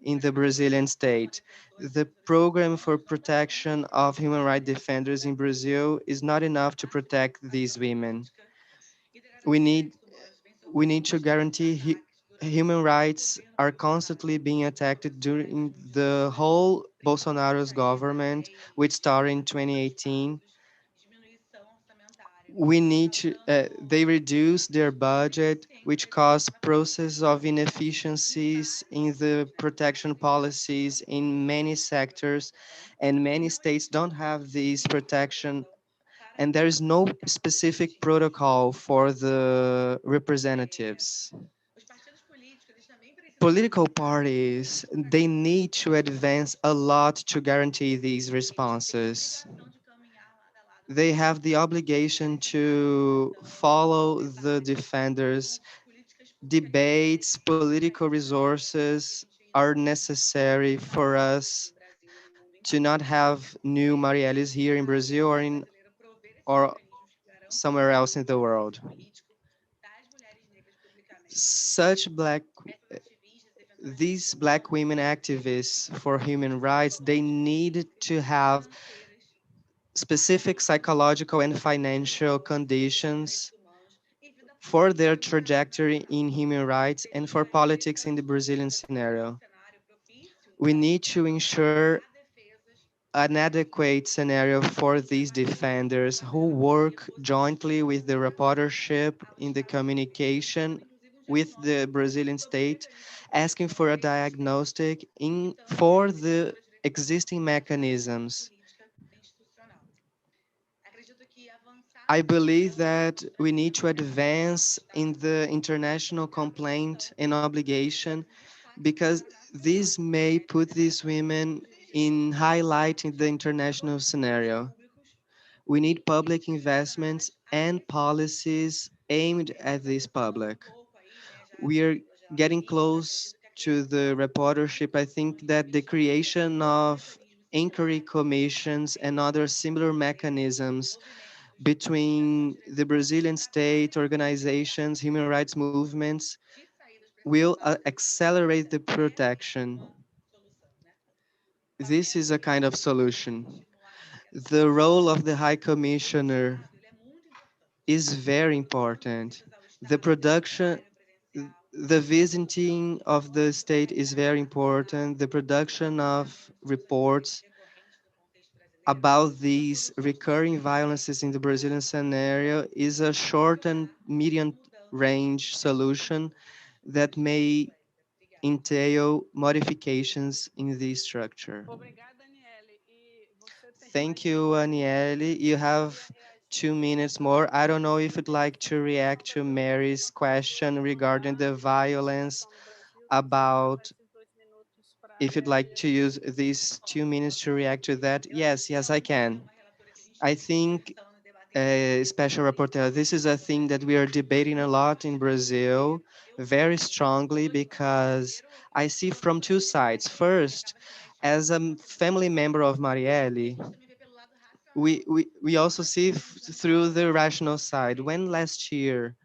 in the Brazilian state. The program for protection of human rights defenders in Brazil is not enough to protect these women. We need we need to guarantee human rights are constantly being attacked during the whole Bolsonaro's government, which started in 2018. We need to they reduce their budget, which caused process of inefficiencies in the protection policies in many sectors, and many states don't have these protection, and there is no specific protocol for the representatives. Political parties, they need to advance a lot to guarantee these responses. They have the obligation to follow the defenders. Debates, political resources are necessary for us to not have new Marielles here in Brazil or somewhere else in the world. Such these black women activists for human rights, they need to have specific psychological and financial conditions for their trajectory in human rights and for politics in the Brazilian scenario. We need to ensure an adequate scenario for these defenders who work jointly with the reportership in the communication with the Brazilian state, asking for a diagnostic for the existing mechanisms. I believe that we need to advance in the international complaint and obligation because this may put these women in highlight in the international scenario. We need public investments and policies aimed at this public. We are getting close to the reportership. I think that the creation of inquiry commissions and other similar mechanisms between the Brazilian state, organizations, human rights movements will accelerate the protection. This is a kind of solution. The role of the High Commissioner is very important. The production, the visiting of the state is very important. The production of reports about these recurring violences in the Brazilian scenario is a short and medium range solution that may entail modifications in the structure. Thank you, Aniele. You have 2 minutes more. I don't know if you'd like to react to Mary's question regarding the violence about if you'd like to use these 2 minutes to react to that. Yes, I can. I think, Special Rapporteur, this is a thing that we are debating a lot in Brazil very strongly because I see from two sides. First, as a family member of Marielle, we also see through the rational side. When last year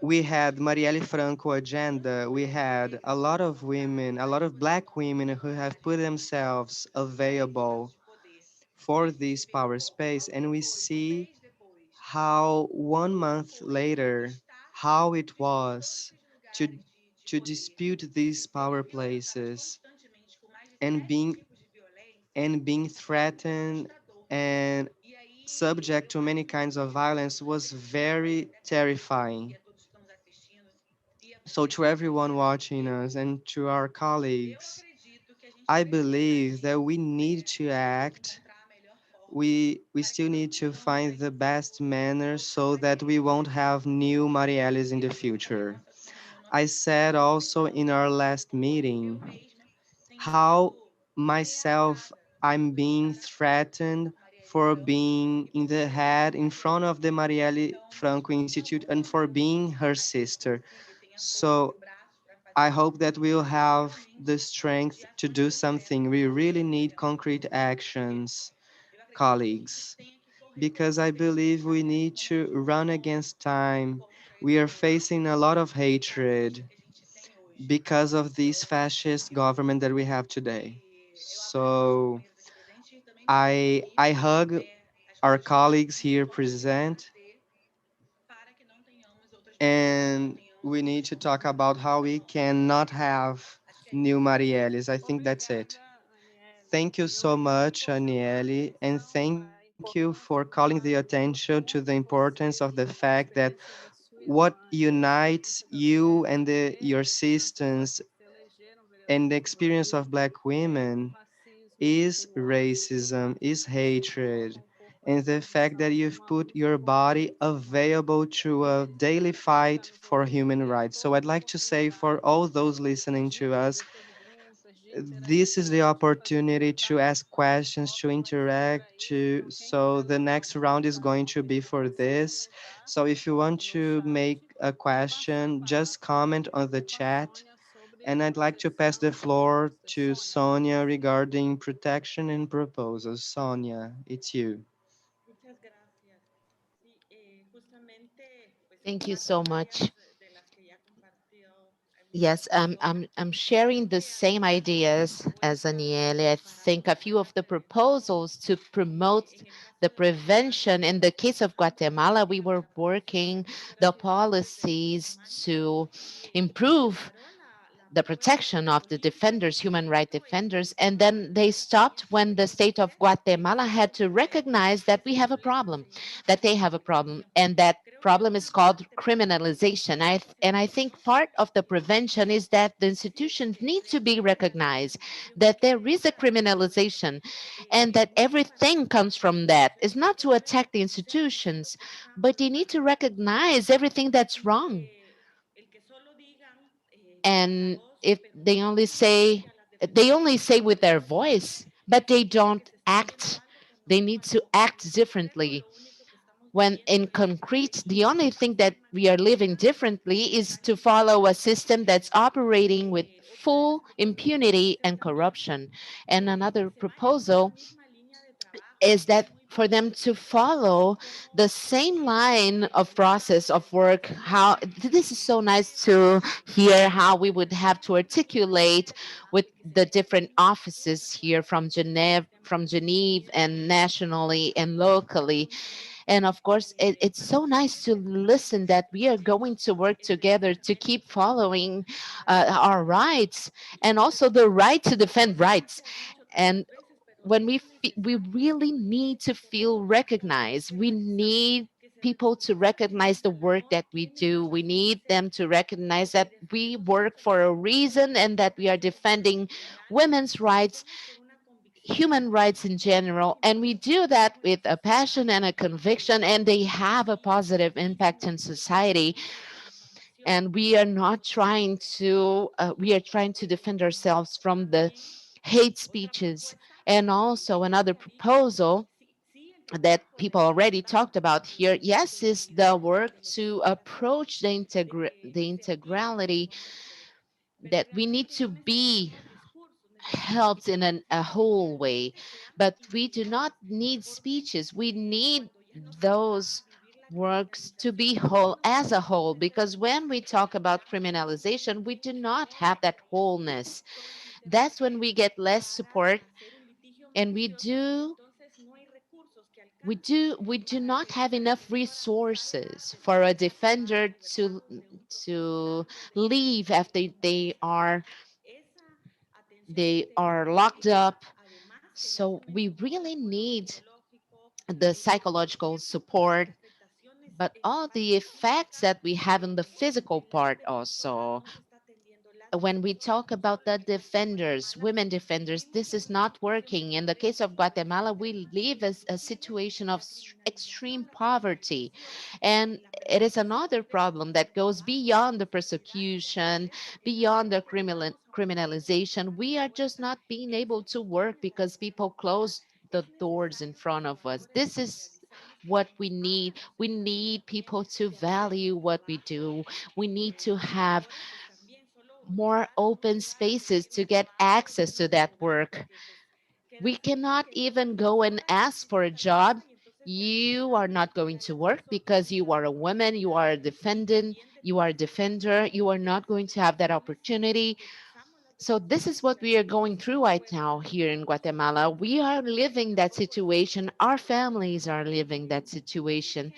we had Marielle Franco agenda, we had a lot of women, a lot of black women who have put themselves available for this power space, and we see how 1 month later, how it was to dispute these power places and being threatened and subject to many kinds of violence was very terrifying. So to everyone watching us and to our colleagues, I believe that we need to act. We still need to find the best manner so that we won't have new Marielles in the future. I said also in our last meeting how myself I'm being threatened for being in the head in front of the Marielle Franco Institute and for being her sister. So I hope that we'll have the strength to do something. We really need concrete actions, colleagues. because I believe we need to run against time. We are facing a lot of hatred because of this fascist government that we have today. So I hug our colleagues here present, and we need to talk about how we cannot have new Marielles. I think that's it. Thank you so much, Aniele, and thank you for calling the attention to the importance of the fact that what unites you and your sisters and the experience of Black women is racism, is hatred, and the fact that you've put your body available to a daily fight for human rights. So I'd like to say for all those listening to us, this is the opportunity to ask questions, to interact, so the next round is going to be for this. So if you want to make a question, just comment on the chat. And I'd like to pass the floor to Sonia regarding protection and proposals. Sonia, it's you. Thank you so much. Yes, I'm sharing the same ideas as Aniele. I think a few of the proposals to promote the prevention. In the case of Guatemala, we were working the policies to improve the protection of the defenders, human rights defenders, and then they stopped when the state of Guatemala had to recognize that we have a problem, that they have a problem, and that problem is called criminalization. And I think part of the prevention is that the institutions need to be recognized, that there is a criminalization, and that everything comes from that. It's not to attack the institutions, but they need to recognize everything that's wrong. And if they only say with their voice, but they don't act. They need to act differently. When in concrete, the only thing that we are living differently is to follow a system that's operating with full impunity and corruption. And another proposal is that for them to follow the same line of process of work. How this is so nice to hear how we would have to articulate with the different offices here from Geneva and nationally and locally. And of course, it's so nice to listen that we are going to work together to keep following our rights, and also the right to defend rights. And when we really need to feel recognized. We need people to recognize the work that we do. We need them to recognize that we work for a reason and that we are defending women's rights, human rights in general, and we do that with a passion and a conviction, and they have a positive impact in society. And we are not trying to we are trying to defend ourselves from the hate speeches. And also another proposal that people already talked about here, yes, is the work to approach the integrality, that we need to be helped in a whole way. But we do not need speeches. We need those works to be whole as a whole, because when we talk about criminalization, we do not have that wholeness. That's when we get less support, and we do not have enough resources for a defender to leave after they are locked up. So we really need the psychological support, but all the effects that we have in the physical part also. When we talk about the defenders, women defenders, this is not working. In the case of Guatemala, we live as a situation of extreme poverty. And it is another problem that goes beyond the persecution, beyond the criminalization. We are just not being able to work because people close the doors in front of us. This is what we need. We need people to value what we do. We need to have more open spaces to get access to that work. We cannot even go and ask for a job You are not going to work because you are a woman, you are a defendant, you are a defender, you are not going to have that opportunity. So this is what we are going through right now here in Guatemala. We are living that situation. Our families are living that situation.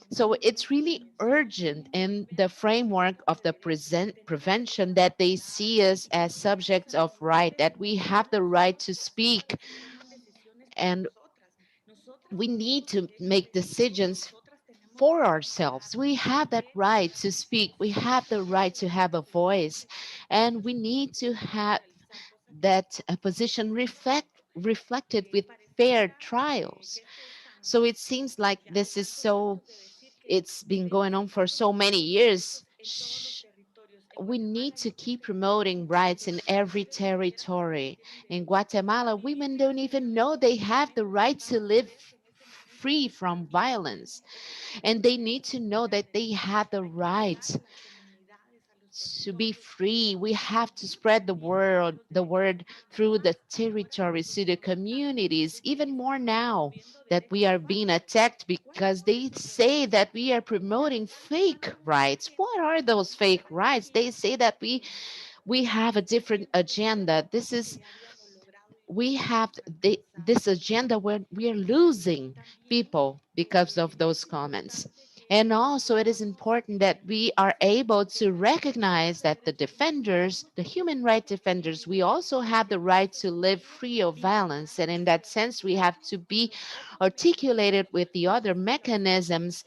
So it's really urgent in the framework of the present prevention that they see us as subjects of right, that we have the right to speak, and we need to make decisions for ourselves. We have that right to speak. We have the right to have a voice, and we need to have that position reflected with fair trials. So it seems like this is so, it's been going on for so many years. We need to keep promoting rights in every territory. In Guatemala, women don't even know they have the right to live free from violence, and they need to know that they have the right to be free. We have to spread the word through the territories, to the communities, even more now that we are being attacked because they say that we are promoting fake rights. What are those fake rights? They say that we have a different agenda. We have this agenda where we are losing people because of those comments. And also, it is important that we are able to recognize that the defenders, the human rights defenders, we also have the right to live free of violence. And in that sense, we have to be articulated with the other mechanisms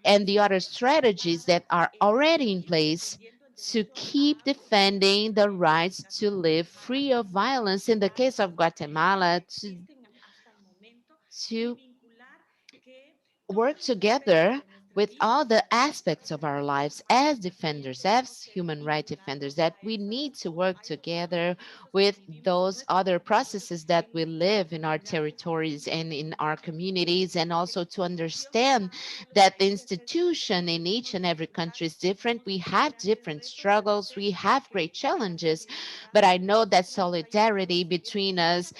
and the other strategies that are already in place to keep defending the rights to live free of violence. In the case of Guatemala, to work together with all the aspects of our lives as defenders, as human rights defenders, that we need to work together with those other processes that we live in our territories and in our communities, and also to understand that the institution in each and every country is different. We have different struggles, we have great challenges, but I know that solidarity between us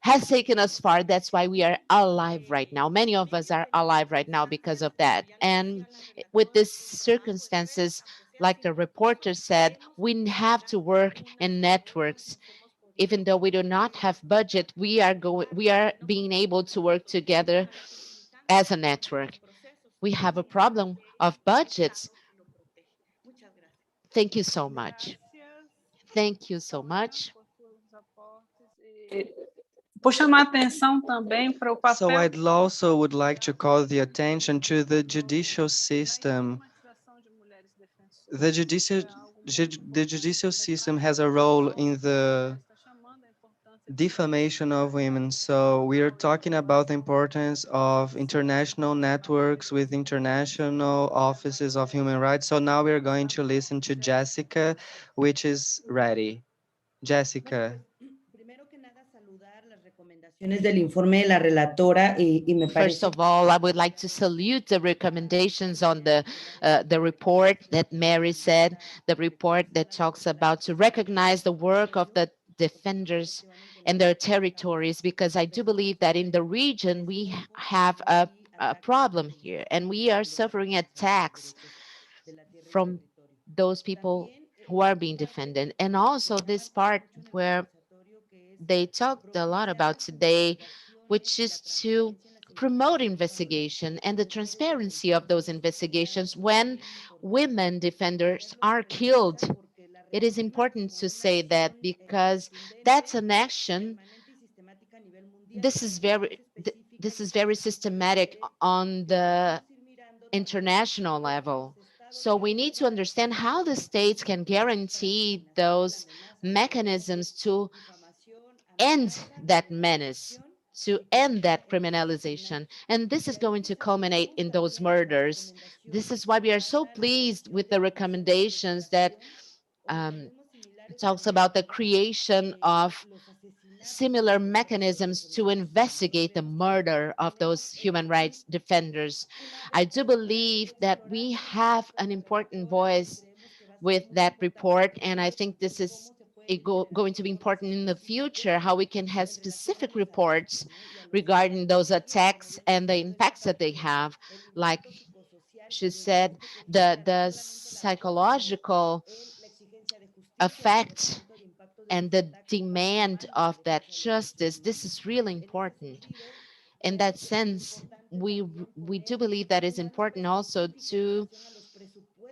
has taken us far. That's why we are alive right now. Many of us are alive right now because of that. And with these circumstances, like the reporter said, we have to work in networks. Even though we do not have budget, we are being able to work together as a network. We have a problem of budgets. Thank you so much. Thank you so much. Por chamar atenção também para o So papel I'd also would like to call the attention to the judicial system. The judicial system has a role in the defamation of women. So we are talking about the importance of international networks with international offices of human rights. So now we are going to listen to Jessica, which is ready. Jessica. Del informe de la relatora me First of all, I would like to salute the recommendations on the report that Mary said, the report that talks about to recognize the work of the defenders and their territories, because I do believe that in the region we have a problem here, and we are suffering attacks from those people who are being defended. And also this part where they talked a lot about today, which is to promote investigation and the transparency of those investigations when women defenders are killed. It is important to say that because that's an action. This is very systematic on the international level. So we need to understand how the states can guarantee those mechanisms to end that menace, to end that criminalization. And this is going to culminate in those murders. This is why we are so pleased with the recommendations that talks about the creation of similar mechanisms to investigate the murder of those human rights defenders. I do believe that we have an important voice with that report, and I think this is going to be important in the future, how we can have specific reports regarding those attacks and the impacts that they have. Like she said, the psychological effect and the demand of that justice, this is really important. In that sense, we do believe that it's important also to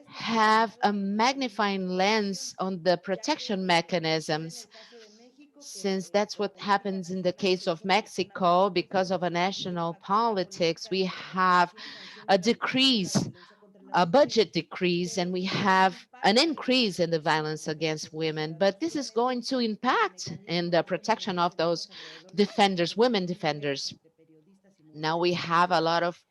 have a magnifying lens on the protection mechanisms, since that's what happens in the case of Mexico. Because of a national politics, we have a decrease, a budget decrease, and we have an increase in the violence against women. But this is going to impact in the protection of those defenders, women defenders. Now we have a lot of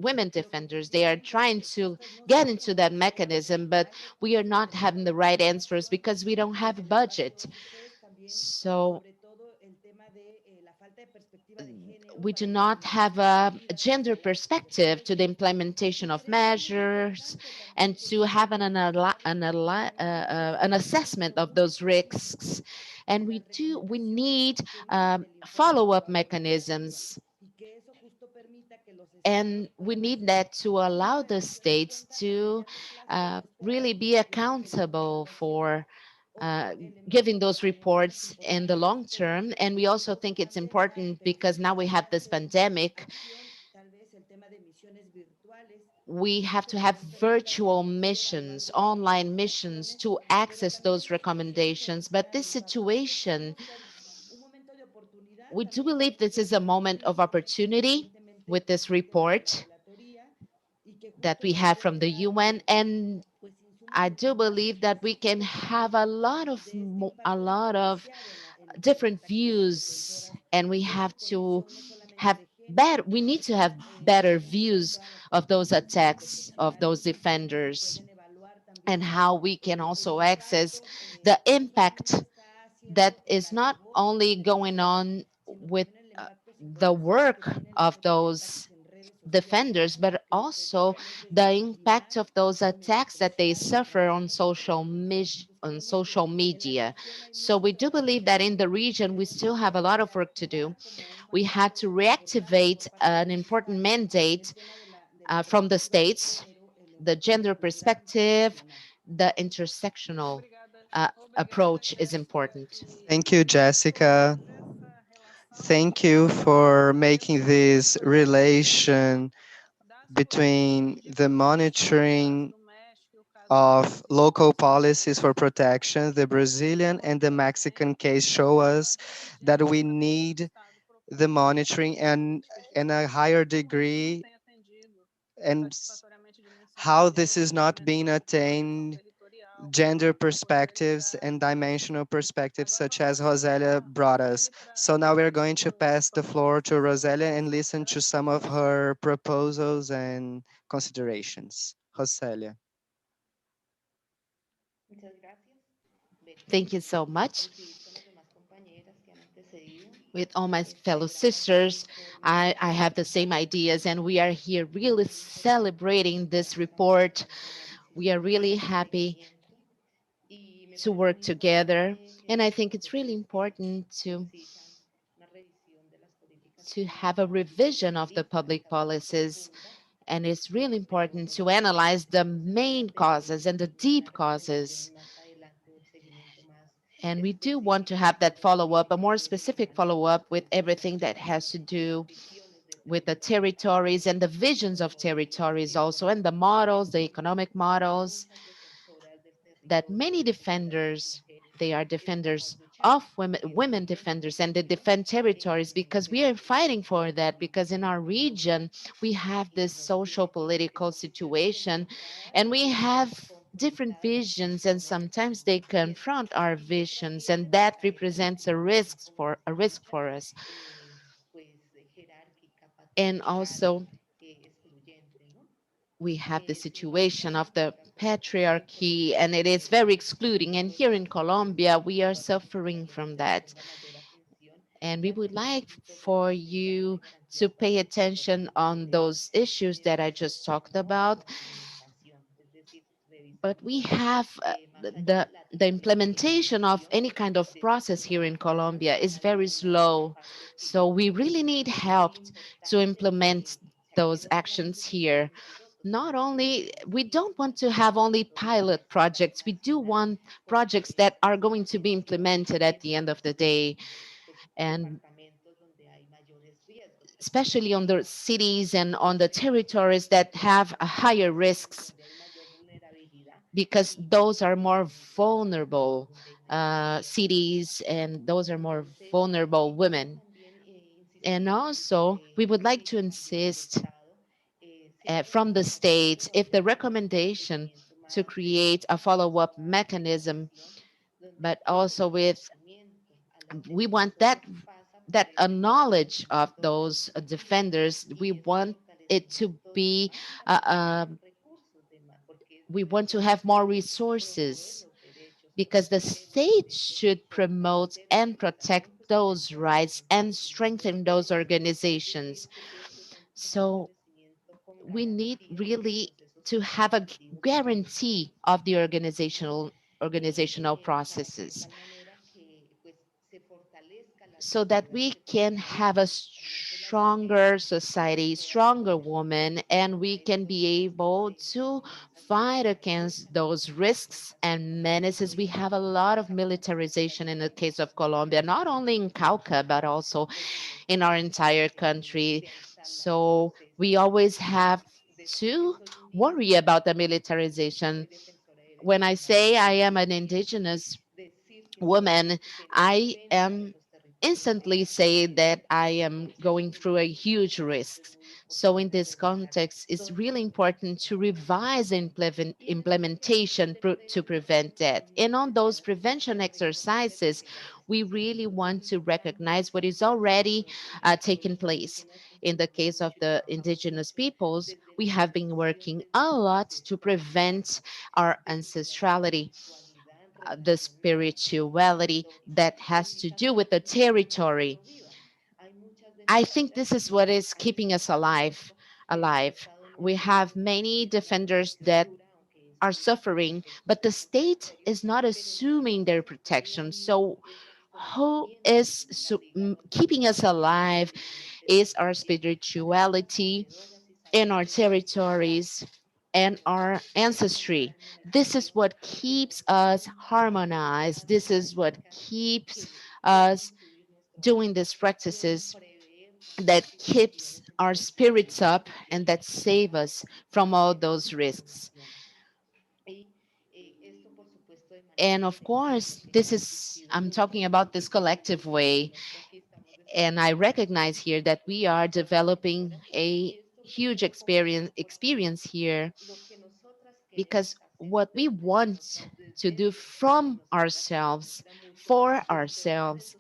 women defenders. They are trying to get into that mechanism, but we are not having the right answers because we don't have a budget. So we do not have a gender perspective to the implementation of measures and to have an assessment of those risks. And we need follow-up mechanisms, and we need that to allow the states to really be accountable for uh, giving those reports in the long term. And we also think it's important because now we have this pandemic. We have to have virtual missions, online missions to access those recommendations. But this situation, we do believe this is a moment of opportunity with this report that we have from the UN. And I do believe that we can have a lot of different views, and we have to have we need to have better views of those attacks, of those defenders, and how we can also access the impact that is not only going on with the work of those defenders, but also the impact of those attacks that they suffer on social media. So we do believe that in the region, we still have a lot of work to do. We had to reactivate an important mandate from the states, the gender perspective, the intersectional approach is important. Thank you, Jessica. Thank you for making this relation between the monitoring of local policies for protection. The Brazilian and the Mexican case show us that we need the monitoring and in a higher degree, and how this is not being attained, gender perspectives and dimensional perspectives, such as Rosélia brought us. So now we're going to pass the floor to Rosélia and listen to some of her proposals and considerations. Rosélia. Thank you so much. With all my fellow sisters, I have the same ideas, and we are here really celebrating this report. We are really happy to work together, and I think it's really important to have a revision of the public policies, and it's really important to analyze the main causes and the deep causes. And we do want to have that follow-up, a more specific follow-up with everything that has to do with the territories and the visions of territories also, and the models, the economic models, that many defenders, they are defenders of women defenders, and they defend territories because we are fighting for that, because in our region, we have this social political situation, and we have different visions, and sometimes they confront our visions, and that represents a risk for us. And also, we have the situation of the patriarchy, and it is very excluding. And here in Colombia, we are suffering from that. And we would like for you to pay attention on those issues that I just talked about. but we have the implementation of any kind of process here in Colombia is very slow. So we really need help to implement those actions here. Not only, we don't want to have only pilot projects, we do want projects that are going to be implemented at the end of the day, and especially on the cities and on the territories that have a higher risks, because those are more vulnerable cities, and those are more vulnerable women. And also, we would like to insist from the states if the recommendation to create a follow-up mechanism, but also with, we want that a knowledge of those defenders, we want it to be we want to have more resources, because the state should promote and protect those rights and strengthen those organizations. So we need really to have a guarantee of the organizational processes, so that we can have a stronger society, stronger women, and we can be able to fight against those risks and menaces. We have a lot of militarization in the case of Colombia, not only in Cauca, but also in our entire country. So we always have to worry about the militarization. When I say I am an indigenous woman, I am instantly say that I am going through a huge risk. So in this context, it's really important to revise implementation to prevent that. And on those prevention exercises, we really want to recognize what is already taking place. In the case of the indigenous peoples, we have been working a lot to prevent our ancestrality, the spirituality that has to do with the territory. I think this is what is keeping us alive. We have many defenders that are suffering, but the state is not assuming their protection. So who is keeping us alive is our spirituality in our territories and our ancestry. This is what keeps us harmonized. This is what keeps us doing these practices, that keeps our spirits up and that save us from all those risks. And of course, this is, I'm talking about this collective way. And I recognize here that we are developing a huge experience here, because what we want to do from ourselves, for ourselves,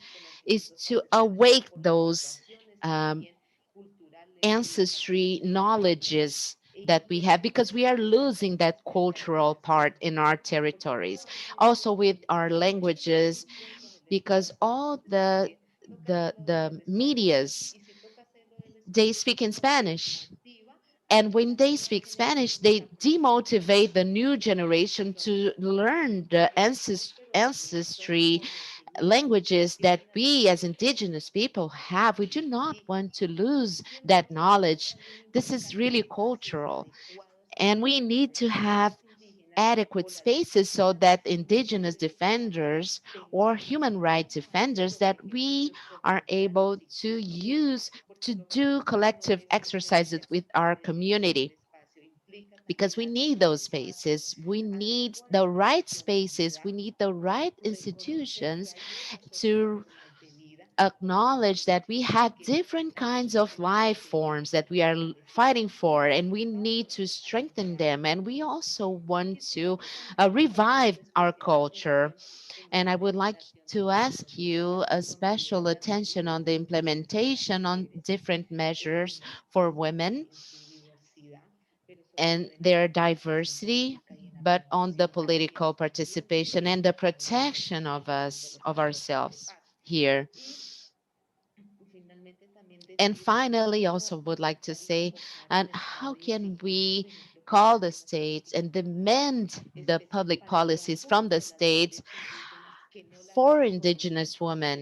is to awake those um, ancestry knowledges that we have, because we are losing that cultural part in our territories, also with our languages, because all the medias, they speak in Spanish. And when they speak Spanish, they demotivate the new generation to learn the ancestry languages that we as indigenous people have. We do not want to lose that knowledge. This is really cultural. And we need to have adequate spaces so that indigenous defenders or human rights defenders, that we are able to use to do collective exercises with our community, because we need those spaces. We need the right spaces. We need the right institutions to acknowledge that we have different kinds of life forms that we are fighting for, and we need to strengthen them. And we also want to revive our culture. And I would like to ask you a special attention on the implementation on different measures for women and their diversity, but on the political participation and the protection of us, of ourselves here. And finally, also would like to say, and how can we call the states and demand the public policies from the states for indigenous women,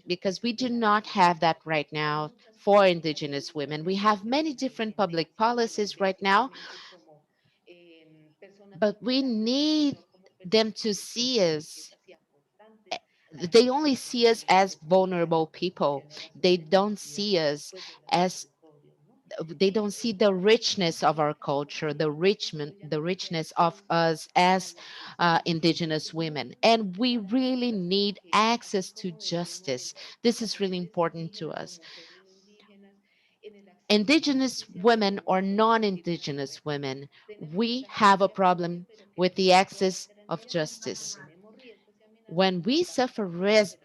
because we do not have that right now for indigenous women. We have many different public policies right now, but we need them to see us. They only see us as vulnerable people. They don't see us as, they don't see the richness of our culture, the richness of us as indigenous women. And we really need access to justice. This is really important to us. Indigenous women or non-indigenous women, we have a problem with the access of justice. When we suffer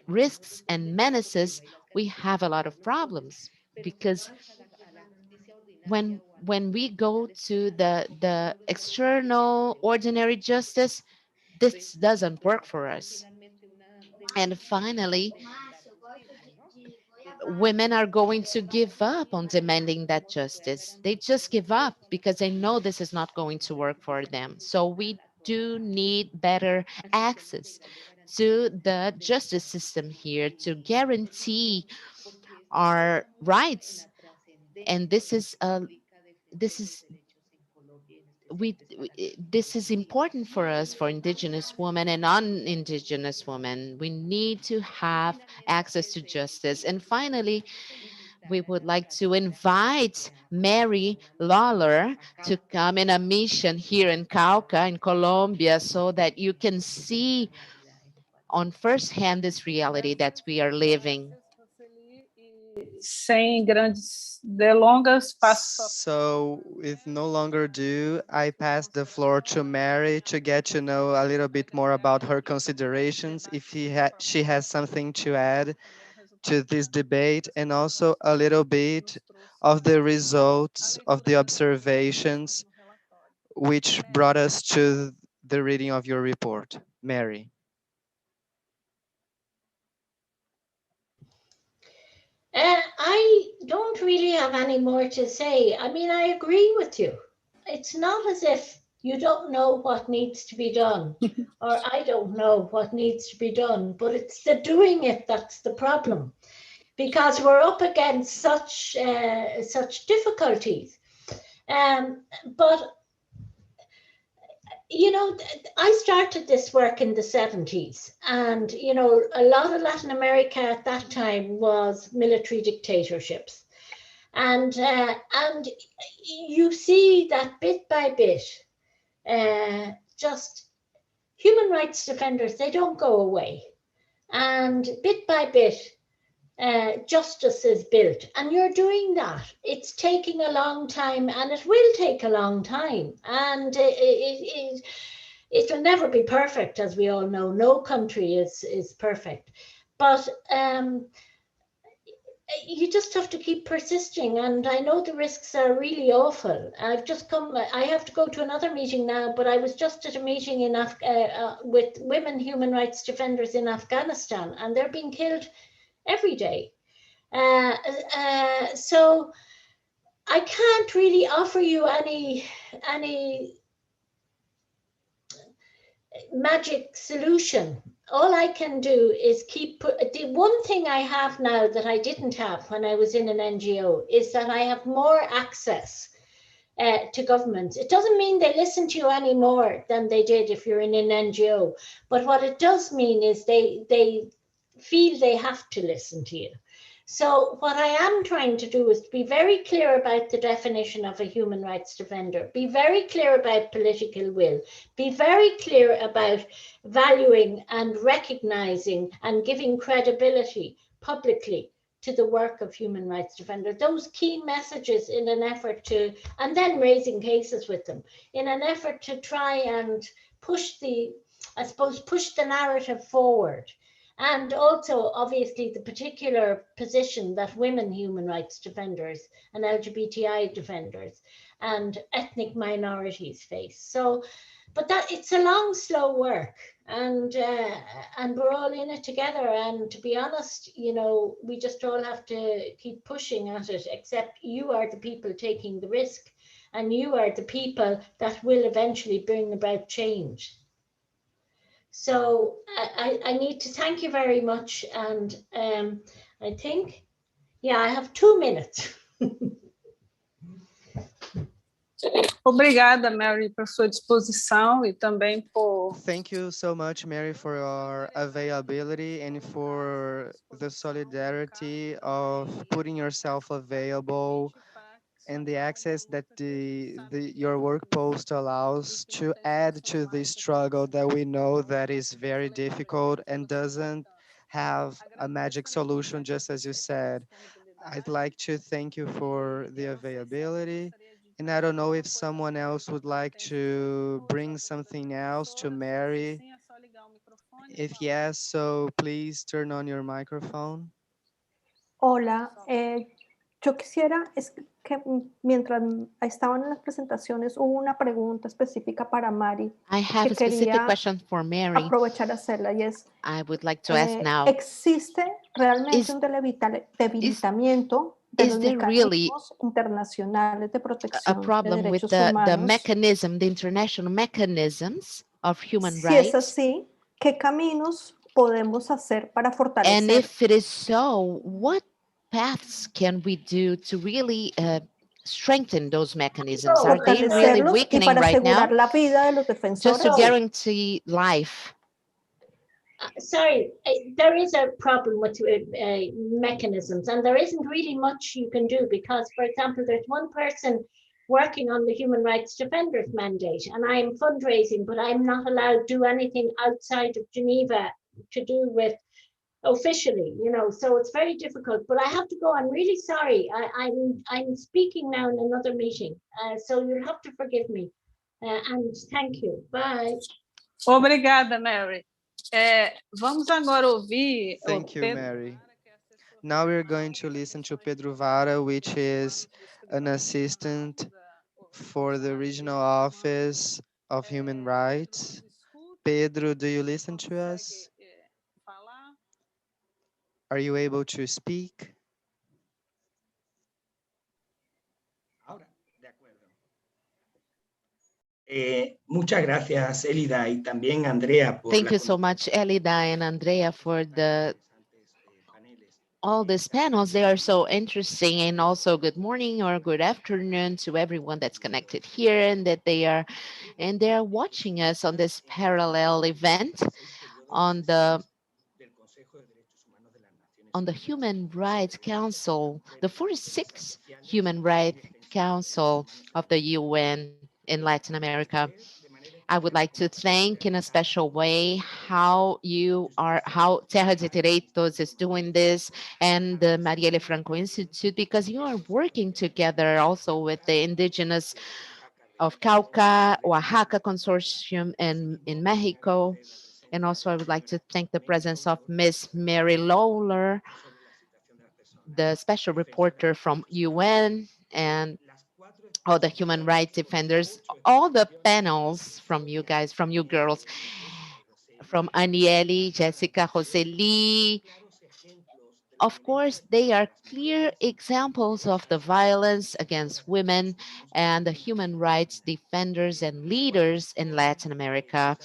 risks and menaces, we have a lot of problems, because when we go to the external ordinary justice, this doesn't work for us. And finally, women are going to give up on demanding that justice. They just give up because they know this is not going to work for them. So we do need better access to the justice system here to guarantee our rights. And this is this is important for us, for indigenous women and non-indigenous women. We need to have access to justice. And finally, we would like to invite Mary Lawlor to come in a mission here in Cauca, in Colombia, so that you can see on first hand this reality that we are living. Sem grandes delongas, passo. So, with no longer ado, I pass the floor to Mary to get to know a little bit more about her considerations, if she has something to add to this debate, and also a little bit of the results of the observations which brought us to the reading of your report. Mary. I don't really have any more to say. I mean, I agree with you. It's not as if you don't know what needs to be done, or I don't know what needs to be done, but it's the doing it that's the problem, because we're up against such difficulties. But you know, I started this work in the 70s, and you know, a lot of Latin America at that time was military dictatorships, and you see that bit by bit, just human rights defenders, they don't go away, and bit by bit, justice is built, and you're doing that. It's taking a long time, and it will take a long time, and it will never be perfect, as we all know. No country is perfect, but you just have to keep persisting. And I know the risks are really awful. I have to go to another meeting now, but I was just at a meeting in with women human rights defenders in Afghanistan, and they're being killed every day. So I can't really offer you any magic solution. All I can do is the one thing I have now that I didn't have when I was in an NGO is that I have more access to governments. It doesn't mean they listen to you any more than they did if you're in an NGO, but what it does mean is they feel they have to listen to you. So what I am trying to do is to be very clear about the definition of a human rights defender, be very clear about political will, be very clear about valuing and recognizing and giving credibility publicly to the work of human rights defender. Those key messages in an effort to, and then raising cases with them, in an effort to try and push the narrative forward. And also, obviously, the particular position that women human rights defenders and LGBTI defenders and ethnic minorities face. So, but that it's a long, slow work, and we're all in it together. And to be honest, you know, we just all have to keep pushing at it. Except you are the people taking the risk, and you are the people that will eventually bring about change. So I need to thank you very much, and I think, yeah, I have 2 minutes. Obrigada, Mary, por sua disposição e também por... Thank you so much, Mary, for your availability and for the solidarity of putting yourself available and the access that your work post allows to add to the struggle that we know that is very difficult and doesn't have a magic solution, just as you said. I'd like to thank you for the availability. And I don't know if someone else would like to bring something else to Mary. If yes, so please turn on your microphone. Hola, yo quisiera, es que mientras estaban en las presentaciones hubo una pregunta específica para Mari I have que a specific quería question for Mary. aprovechar a hacerla y es, I would like to ask now. ¿existe realmente Is- un debilitamiento de is los there really mecanismos internacionales de a protección de problem with derechos the humanos? mechanism, the international mechanisms of human Si es rights? así, ¿qué caminos podemos hacer para And fortalecer? if it is so, what paths can we do to really strengthen those mechanisms? Are they really Fortalecerlos y weakening para right now? asegurar la vida de los Just to defensores. guarantee life. Sorry, there is a problem with mechanisms, and there isn't really much you can do because, for example, there's one person working on the human rights defenders mandate, and I'm fundraising, but I'm not allowed to do anything outside of Geneva to do with officially, you know, so it's very difficult. But I have to go. I'm really sorry. I'm speaking now in another meeting, so you'll have to forgive me. And thank you. Bye. Obrigada, Mary. Vamos agora ouvir... Thank you, Mary. Now we're going to listen to Pedro Vara, which is an assistant for the regional office of human rights. Pedro, do you listen to us? Are you able to speak? Muchas gracias, Elida, y también Andrea. Thank you so much, Elida and Andrea, for all these panels. They are so interesting. And also good morning or good afternoon to everyone that's connected here and that they are watching us on this parallel event on the Human Rights Council, the 46th Human Rights Council of the UN in Latin America. I would like to thank in a special way how Terra de Direitos is doing this and the Marielle Franco Institute, because you are working together also with the indigenous of Cauca, Oaxaca Consortium in Mexico. And also I would like to thank the presence of Miss Mary Lawlor, the special reporter from UN, and all the human rights defenders, all the panels from you guys, from you girls, from Anieli, Jessica, Joseli. Of course, they are clear examples of the violence against women and the human rights defenders and leaders in Latin America.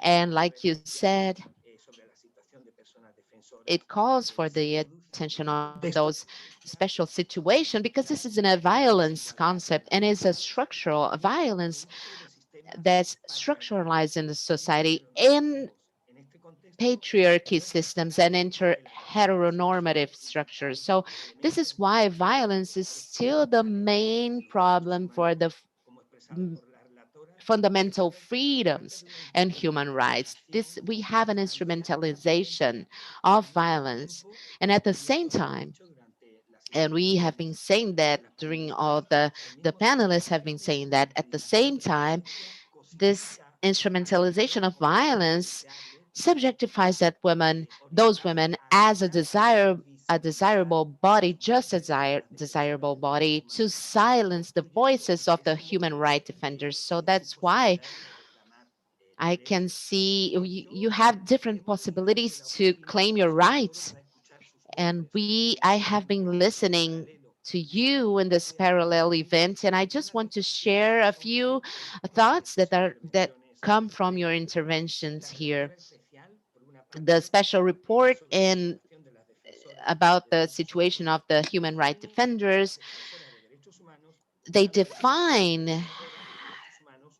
And like you said, it calls for the attention of those special situations because this is a violence concept and is a structural violence that's structuralized in the society in patriarchy systems and heteronormative structures. So this is why violence is still the main problem for the fundamental freedoms and human rights. We have an instrumentalization of violence. And at the same time, and we have been saying that during all the panelists have been saying that at the same time, this instrumentalization of violence subjectifies those women as a desirable body, just a desirable body, to silence the voices of the human rights defenders. So that's why I can see you have different possibilities to claim your rights. And I have been listening to you in this parallel event, and I just want to share a few thoughts that come from your interventions here. The special report in about the situation of the human rights defenders, they define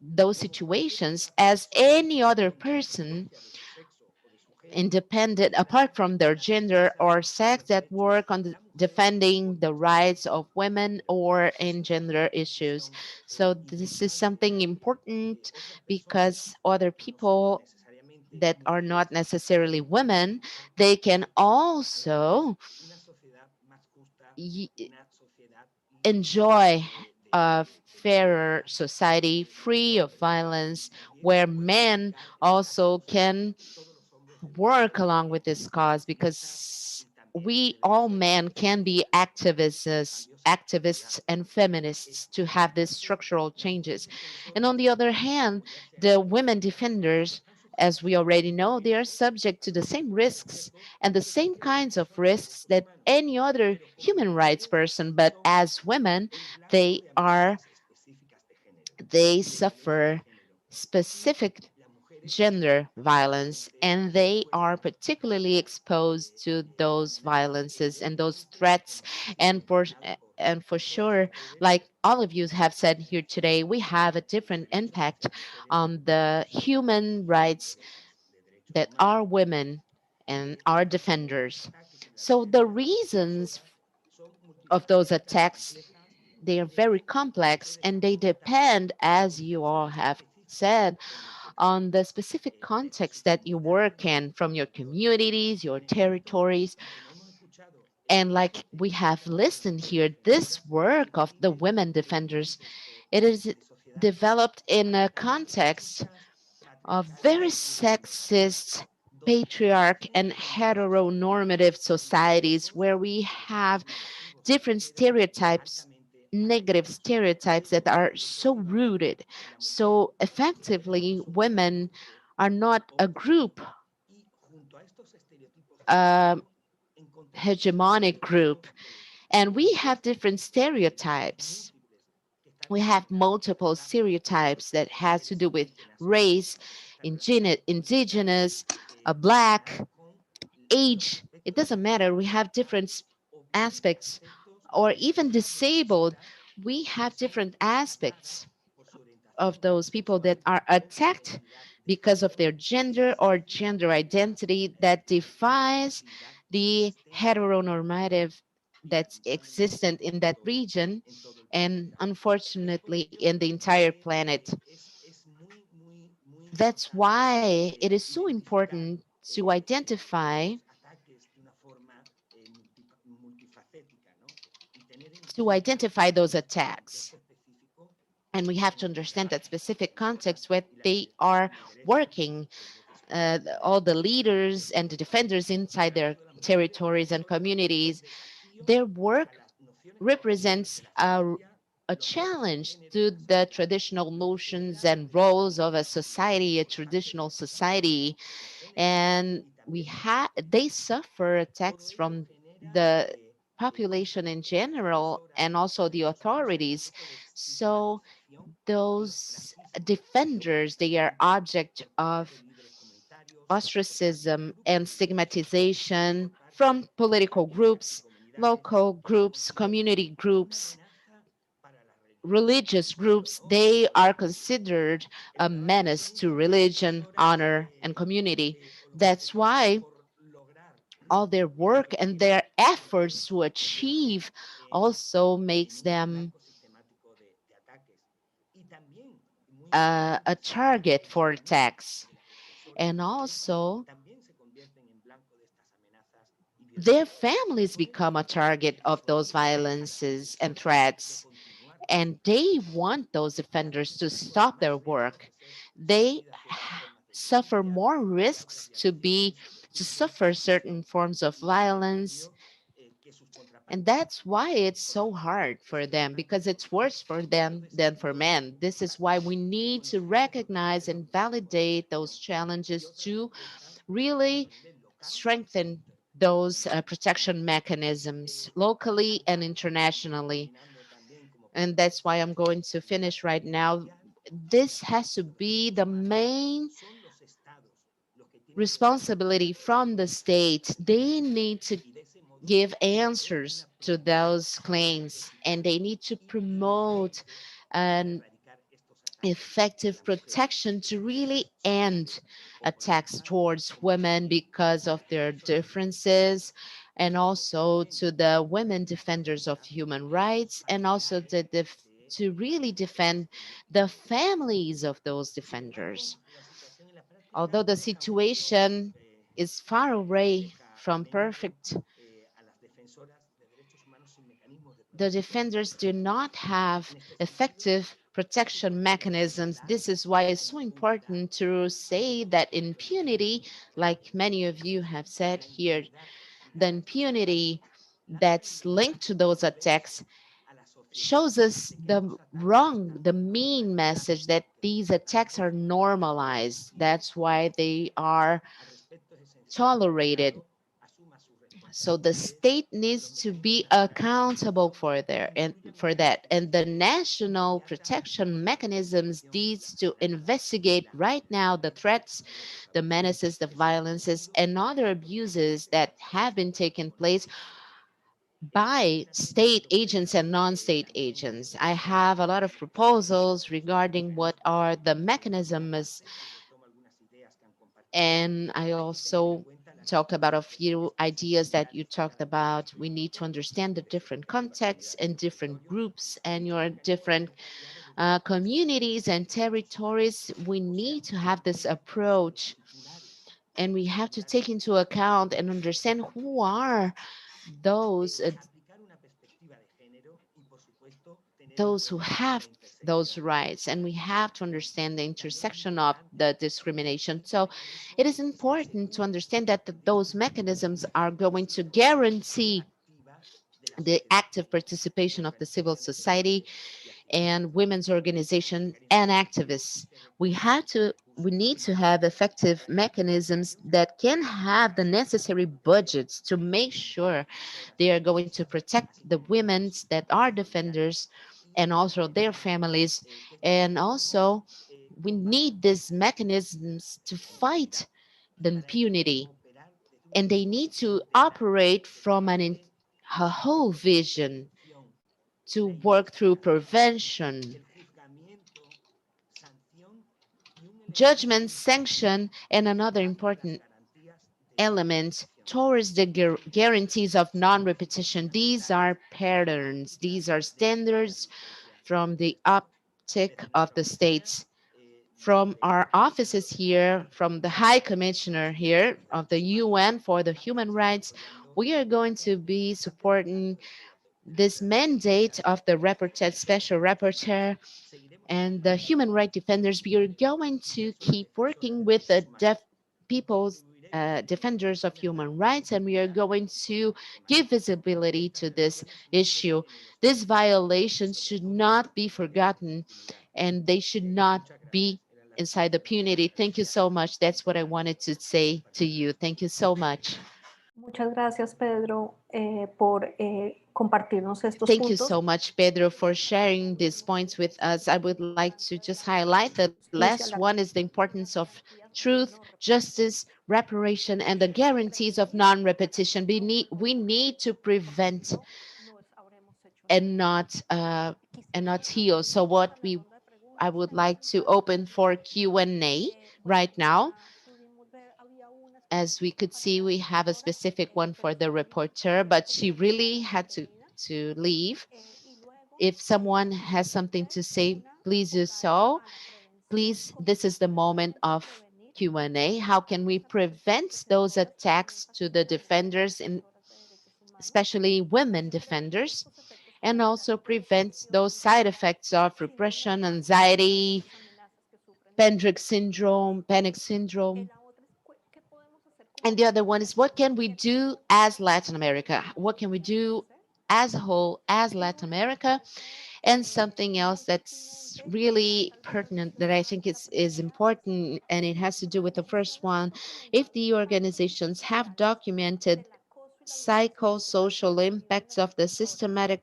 those situations as any other person independent apart from their gender or sex that work on defending the rights of women or in gender issues. So this is something important because other people that are not necessarily women, they can also enjoy a fairer society free of violence where men also can work along with this cause, because we all men can be activists and feminists to have these structural changes. And on the other hand, the women defenders, as we already know, they are subject to the same risks and the same kinds of risks that any other human rights person, but as women, they are they suffer specific gender violence, and they are particularly exposed to those violences and those threats. And for sure, like all of you have said here today, we have a different impact on the human rights that are women and are defenders. So the reasons of those attacks, they are very complex, and they depend, as you all have said, on the specific context that you work in, from your communities, your territories. And like we have listened here, this work of the women defenders, it is developed in a context of very sexist, patriarch, and heteronormative societies where we have different stereotypes, negative stereotypes that are so rooted. So effectively, women are not a group, a hegemonic group, and we have different stereotypes. We have multiple stereotypes that has to do with race, indigenous, a black, age. It doesn't matter. We have different aspects, or even disabled. We have different aspects of those people that are attacked because of their gender or gender identity that defies the heteronormative that's existent in that region, and unfortunately in the entire planet. That's why it is so important to identify those attacks. And we have to understand that specific context where they are working, all the leaders and the defenders inside their territories and communities, their work represents a challenge to the traditional notions and roles of a society, a traditional society. And they suffer attacks from the population in general and also the authorities. So those defenders, they are object of ostracism and stigmatization from political groups, local groups, community groups, religious groups. They are considered a menace to religion, honor, and community. That's why all their work and their efforts to achieve also makes them a target for attacks. And also, their families become a target of those violences and threats. And they want those offenders to stop their work. They suffer more risks to suffer certain forms of violence. And that's why it's so hard for them, because it's worse for them than for men. This is why we need to recognize and validate those challenges to really strengthen those protection mechanisms locally and internationally. And that's why I'm going to finish right now. This has to be the main responsibility from the state. They need to give answers to those claims, and they need to promote an effective protection to really end attacks towards women because of their differences, and also to the women defenders of human rights, and also to really defend the families of those defenders. Although the situation is far away from perfect, the defenders do not have effective protection mechanisms. This is why it's so important to say that impunity, like many of you have said here, the impunity that's linked to those attacks shows us the mean message that these attacks are normalized. That's why they are tolerated. So the state needs to be accountable for there and for that. And the national protection mechanisms needs to investigate right now the threats, the menaces, the violences, and other abuses that have been taking place by state agents and non-state agents. I have a lot of proposals regarding what are the mechanisms, and I also talked about a few ideas that you talked about. We need to understand the different contexts and different groups and your different communities and territories. We need to have this approach, and we have to take into account and understand who are those those who have those rights, and we have to understand the intersection of the discrimination. So it is important to understand that those mechanisms are going to guarantee the active participation of the civil society and women's organizations and activists. We need to have effective mechanisms that can have the necessary budgets to make sure they are going to protect the women that are defenders and also their families. And also, we need these mechanisms to fight the impunity, and they need to operate from a whole vision to work through prevention, judgment, sanction, and another important element towards the guarantees of non-repetition. These are patterns, these are standards from the optic of the states. From our offices here, from the High Commissioner here of the UN for the Human Rights, we are going to be supporting this mandate of the rapporteur, special rapporteur, and the human rights defenders. We are going to keep working with the people's defenders of human rights, and we are going to give visibility to this issue. These violations should not be forgotten, and they should not be inside the punity. Thank you so much. That's what I wanted to say to you. Thank you so much. Muchas gracias, Pedro, por compartirnos estos Thank you puntos. so much, Pedro, for sharing these points with us. I would like to just highlight the last one is the importance of truth, justice, reparation, and the guarantees of non-repetition. We need to prevent and not heal. So I would like to open for Q&A right now. As we could see, we have a specific one for the reporter, but she really had to leave. If someone has something to say, please do so. Please, this is the moment of Q&A. How can we prevent those attacks to the defenders, and especially women defenders, and also prevent those side effects of repression, anxiety, panic syndrome? And the other one is, what can we do as Latin America? What can we do as a whole, as Latin America? And something else that's really pertinent that I think is important, and it has to do with the first one. If the organizations have documented psychosocial impacts of the systematic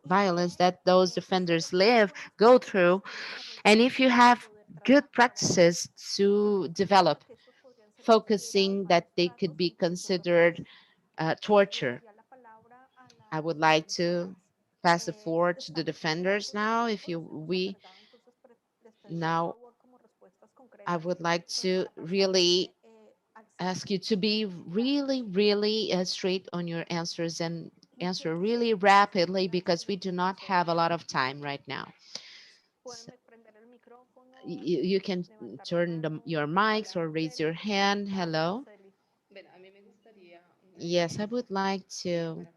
violence that those defenders go through, and if you have good practices to develop, focusing that they could be considered torture. I would like to pass the floor to the defenders now. If you we now, I would like to really ask you to be really, really straight on your answers and answer really rapidly because we do not have a lot of time right now. So you can turn your mics or raise your hand. Hello. Yes, I would like to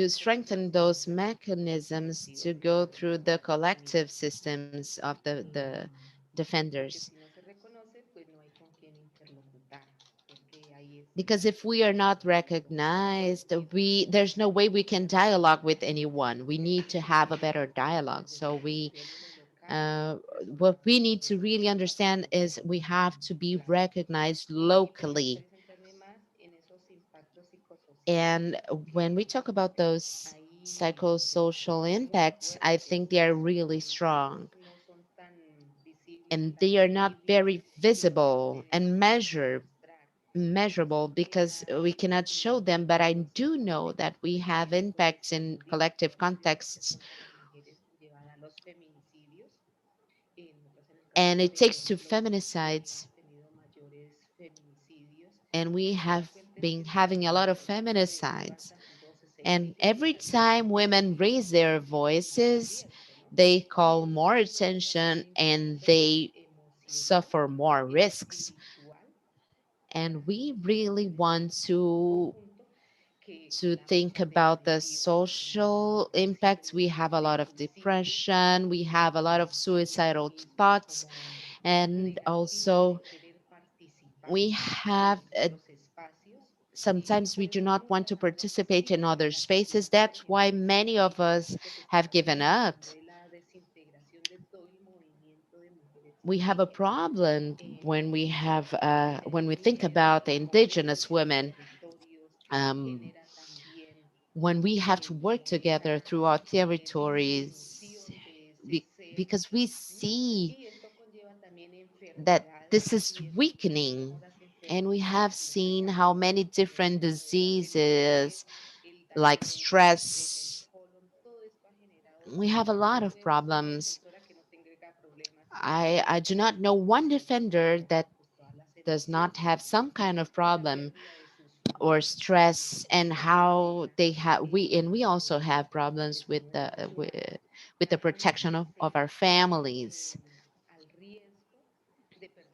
strengthen those mechanisms to go through the collective systems of the defenders. Because if we are not recognized, there's no way we can dialogue with anyone. We need to have a better dialogue. So uh, what we need to really understand is we have to be recognized locally. And when we talk about those psychosocial impacts, I think they are really strong and they are not very visible and measurable because we cannot show them, but I do know that we have impacts in collective contexts, and it takes to feminicides, and we have been having a lot of feminicides, and every time women raise their voices, they call more attention and they suffer more risks. And we really want to think about the social impacts. We have a lot of depression, we have a lot of suicidal thoughts, and also we have sometimes we do not want to participate in other spaces. That's why many of us have given up. We have a problem when we think about the indigenous women. Um, when we have to work together through our territories, because we see that this is weakening, and we have seen how many different diseases like stress, we have a lot of problems. I do not know one defender that does not have some kind of problem or stress, and how they have we also have problems with the protection of our families.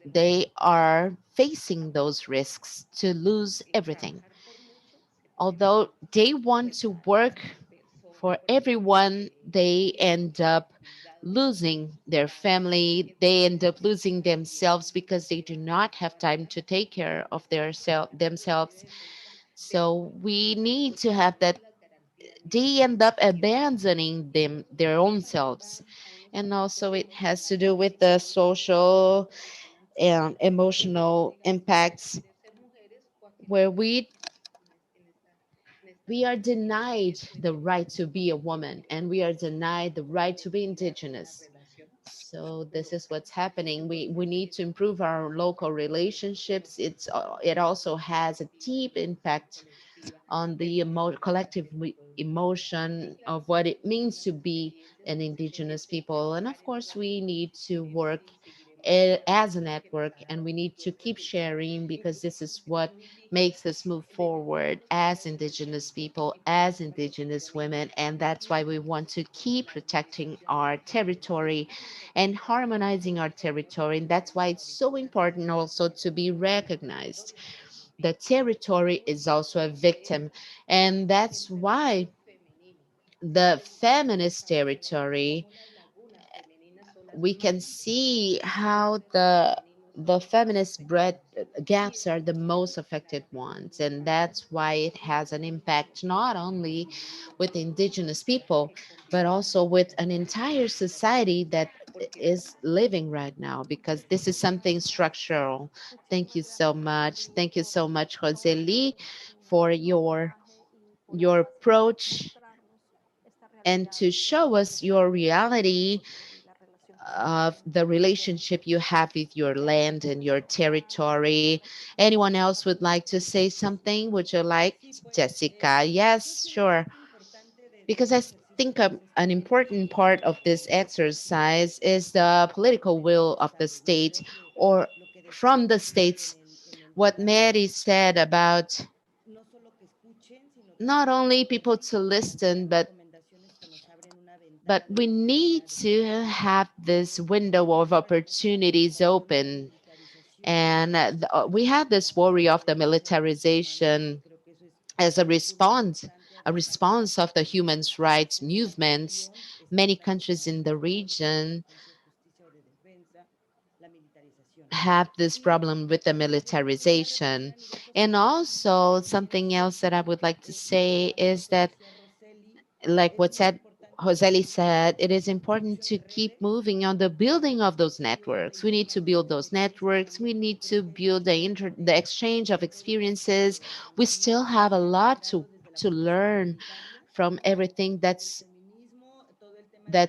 They are facing those risks to lose everything. Although they want to work for everyone, they end up losing their family. They end up losing themselves because they do not have time to take care of themselves. So we need to have that. They end up abandoning their own selves. And also it has to do with the social and emotional impacts where we are denied the right to be a woman and we are denied the right to be indigenous. So this is what's happening. We need to improve our local relationships. It also has a deep impact on the collective emotion of what it means to be an indigenous people. And of course, we need to work as a network, and we need to keep sharing because this is what makes us move forward as indigenous people, as indigenous women. And that's why we want to keep protecting our territory and harmonizing our territory. And that's why it's so important also to be recognized. The territory is also a victim. And that's why the feminist territory, we can see how the feminist bread gaps are the most affected ones, and that's why it has an impact not only with indigenous people but also with an entire society that is living right now, because this is something structural. Thank you so much. Thank you so much, Roseli, for your approach and to show us your reality of the relationship you have with your land and your territory. Anyone else would like to say something? Would you like, Jessica? Yes, sure. Because I think an important part of this exercise is the political will of the state, or from the states. What Mary said about not only people to listen, but we need to have this window of opportunities open. And we have this worry of the militarization as a response of the human rights movements. Many countries in the region have this problem with the militarization. And also something else that I would like to say is that, like what said Joseli said, it is important to keep moving on the building of those networks. We need to build those networks. We need to build the exchange of experiences. We still have a lot to learn from everything that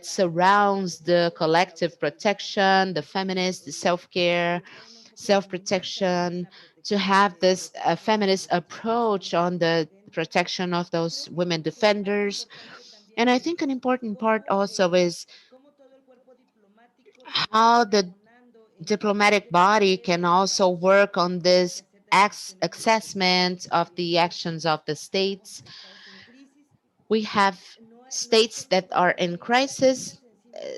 surrounds the collective protection, the feminist, the self-care, self-protection, to have this feminist approach on the protection of those women defenders. And I think an important part also is how the diplomatic body can also work on this assessment of the actions of the states. We have states that are in crisis.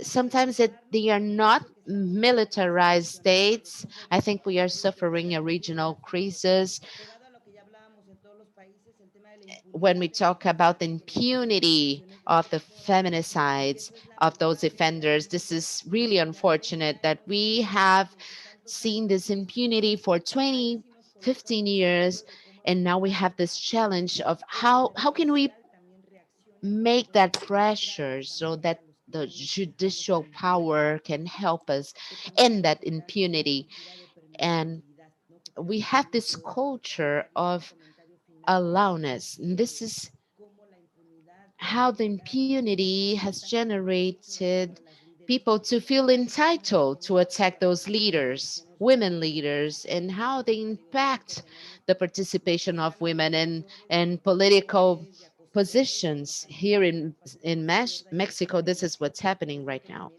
Sometimes they are not militarized states. I think we are suffering a regional crisis when we talk about the impunity of the feminicides of those offenders. This is really unfortunate that we have seen this impunity for 20, 15 years, and now we have this challenge of how can we make that pressure so that the judicial power can help us end that impunity. And we have this culture of allowness. And this is how the impunity has generated people to feel entitled to attack those leaders, women leaders, and how they impact the participation of women and political positions here in Mexico. This is what's happening right now.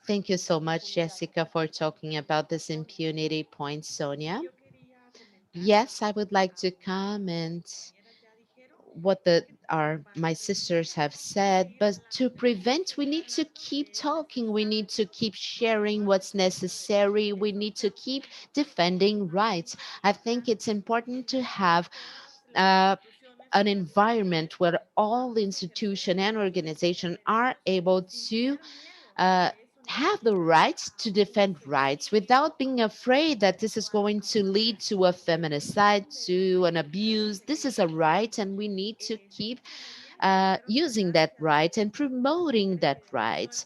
Thank you so much, Jessica, for talking about this impunity point, Sonia. Yes, I would like to comment what my sisters have said, but to prevent, we need to keep talking. We need to keep sharing what's necessary. We need to keep defending rights. I think it's important to have uh, an environment where all institution and organization are able to uh, have the right to defend rights without being afraid that this is going to lead to a feminicide, to an abuse. This is a right, and we need to keep using that right and promoting that right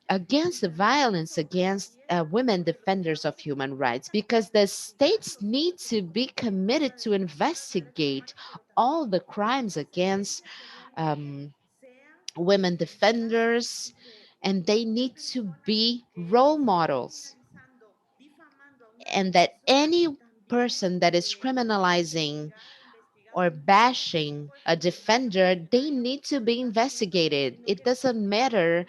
against the violence against women defenders of human rights, because the states need to be committed to investigate all the crimes against um, women defenders, and they need to be role models, and that any person that is criminalizing or bashing a defender, they need to be investigated. It doesn't matter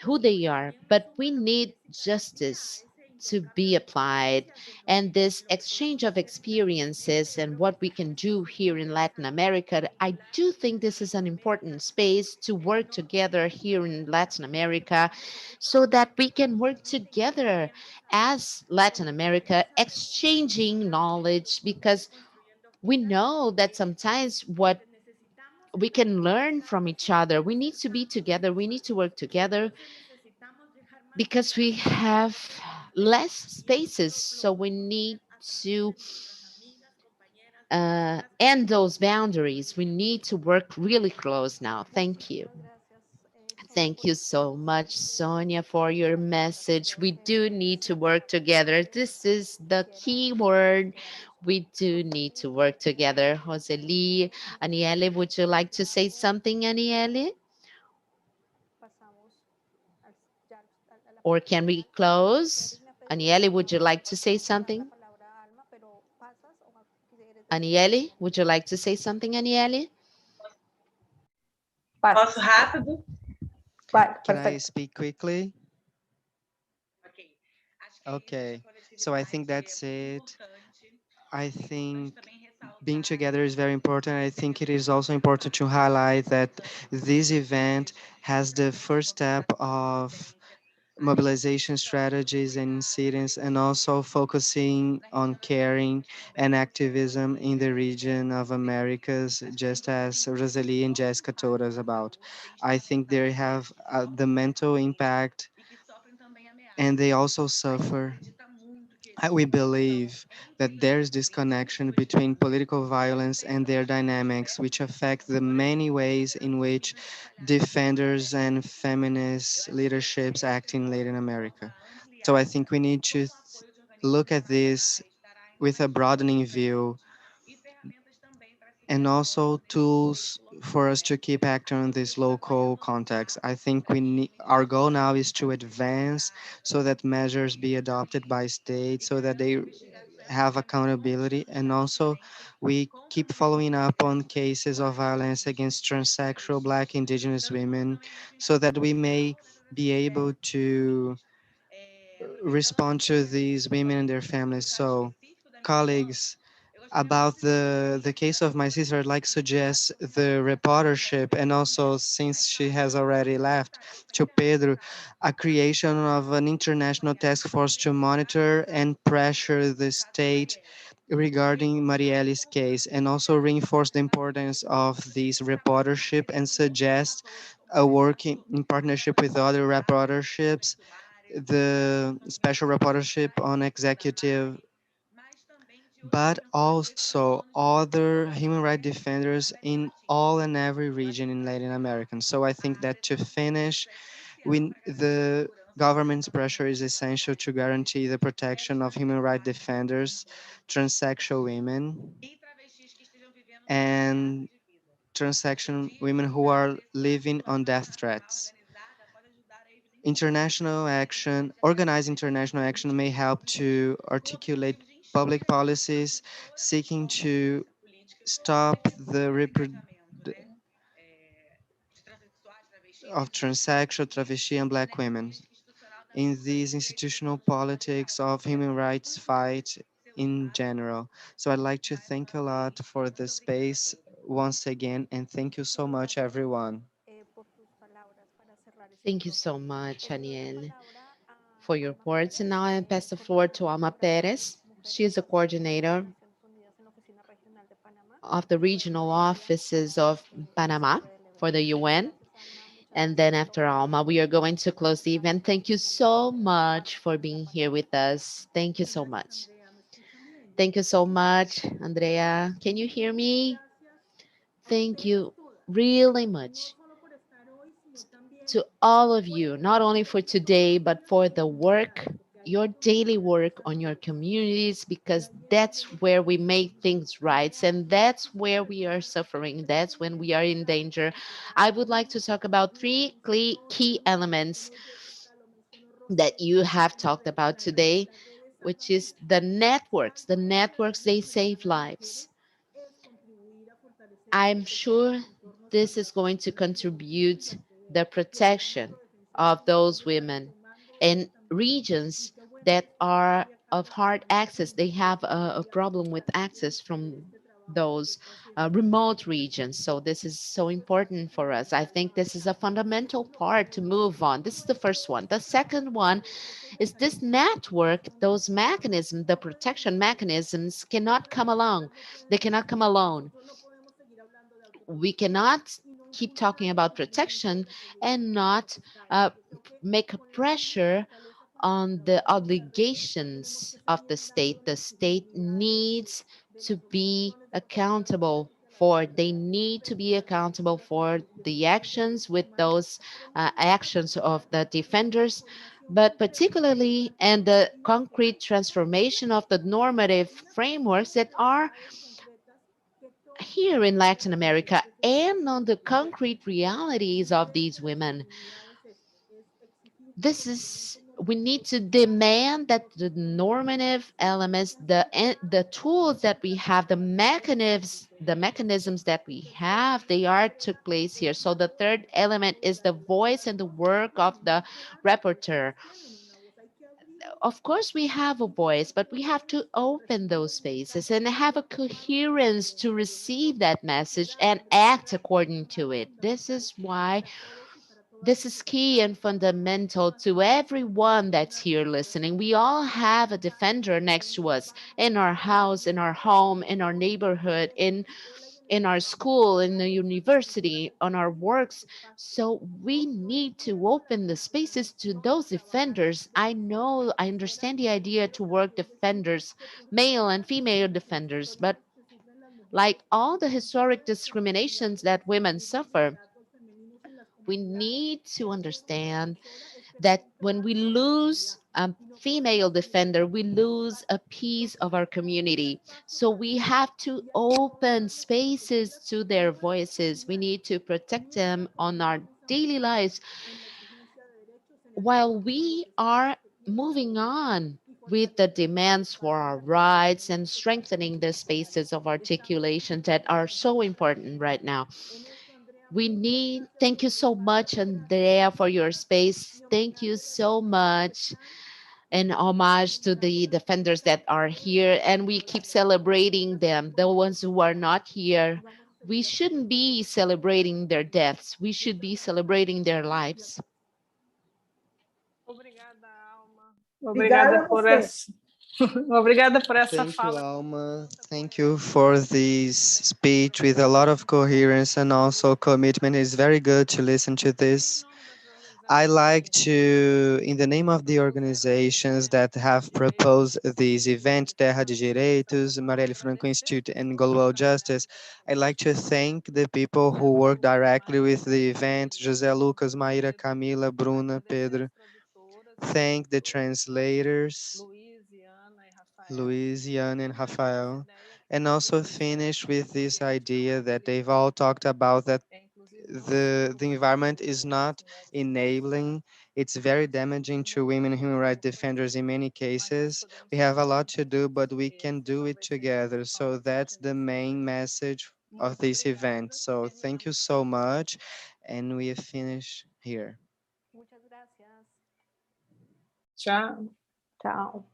who they are, but we need justice to be applied. And this exchange of experiences and what we can do here in Latin America, I do think this is an important space to work together here in Latin America so that we can work together as Latin America, exchanging knowledge, because we know that sometimes what we can learn from each other. We need to be together. We need to work together because we have less spaces. So we need to end those boundaries. We need to work really close now. Thank you. Thank you so much, Sonia, for your message. We do need to work together. This is the key word. We do need to work together. Roseli, Aniele, would you like to say something, Aniele? Or can we close? Aniele, would you like to say something? Aniele, would you like to say something, Aniele? Posso rápido? Can I speak quickly? Okay, so I think that's it. I think being together is very important. I think it is also important to highlight that this event has the first step of mobilization strategies and incidents, and also focusing on caring and activism in the region of Americas, just as Rosalie and Jessica told us about. I think they have the mental impact, and they also suffer. We believe that there's this connection between political violence and their dynamics, which affect the many ways in which defenders and feminist leaderships act in Latin America. So I think we need to look at this with a broadening view, and also tools for us to keep acting on this local context. I think we need, our goal now is to advance so that measures be adopted by states so that they have accountability, and also we keep following up on cases of violence against transsexual Black Indigenous women so that we may be able to respond to these women and their families. So, colleagues, about the case of my sister, I'd like to suggest the reportership, and also, since she has already left, to Pedro, a creation of an international task force to monitor and pressure the state regarding Marielle's case, and also reinforce the importance of this reportership and suggest a working in partnership with other reporterships, the special reportership on executive, but also other human rights defenders in all and every region in Latin America. So I think that to finish, the government's pressure is essential to guarantee the protection of human rights defenders, transsexual women, and transsexual women who are living on death threats. International action, organized international action may help to articulate public policies seeking to stop the of transsexual, travesti, and Black women in these institutional politics of human rights fight in general. So I'd like to thank a lot for the space once again, and thank you so much, everyone. Thank you so much, Aniele, for your words. And now I pass the floor to Alma Perez. She is a coordinator of the regional offices of Panama for the UN. And then after Alma, we are going to close the event. Thank you so much for being here with us. Thank you so much. Thank you so much, Andrea. Can you hear me? Thank you really much to all of you, not only for today, but for the work, your daily work on your communities, because that's where we make things right. And that's where we are suffering. That's when we are in danger. I would like to talk about three key elements that you have talked about today, which is the networks. The networks, they save lives. I'm sure this is going to contribute the protection of those women in regions that are of hard access. They have a problem with access from those remote regions. So this is so important for us. I think this is a fundamental part to move on. This is the first one. The second one is this network, those mechanisms, the protection mechanisms cannot come along. They cannot come alone. We cannot keep talking about protection and not make a pressure on the obligations of the state. The state needs to be accountable for, they need to be accountable for the actions with those actions of the defenders, but particularly and the concrete transformation of the normative frameworks that are here in Latin America and on the concrete realities of these women. This is, we need to demand that the normative elements, the tools that we have, the mechanisms that we have, they are took place here. So the third element is the voice and the work of the rapporteur. Of course we have a voice, but we have to open those spaces and have a coherence to receive that message and act according to it. This is why this is key and fundamental to everyone that's here listening. We all have a defender next to us in our house, in our home, in our neighborhood, in our school, in the university, on our works. So we need to open the spaces to those defenders. I know, I understand the idea to work defenders, male and female defenders, but like all the historic discriminations that women suffer, we need to understand that when we lose a female defender, we lose a piece of our community. So we have to open spaces to their voices. We need to protect them on our daily lives while we are moving on with the demands for our rights and strengthening the spaces of articulation that are so important right now. We need, thank you so much, Andrea, for your space. Thank you so much. And homage to the defenders that are here. And we keep celebrating them, the ones who are not here. We shouldn't be celebrating their deaths. We should be celebrating their lives. Obrigada, Alma. Obrigada por essa. Obrigada por essa Thank you, fala. Alma. Thank you for this speech with a lot of coherence and also commitment. It's very good to listen to this. I like to, in the name of the organizations that have proposed this event, Terra de Direitos, Marielle Franco Institute, and Global Justice, I'd like to thank the people who work directly with the event, José Lucas, Maíra, Camila, Bruna, Pedro. Thank the translators, Luiz, Jan, and Rafael, and also finish with this idea that they've all talked about, that the environment is not enabling. It's very damaging to women human rights defenders in many cases. We have a lot to do, but we can do it together. So that's the main message of this event. So thank you so much. And we finish here. Tchau. Chao.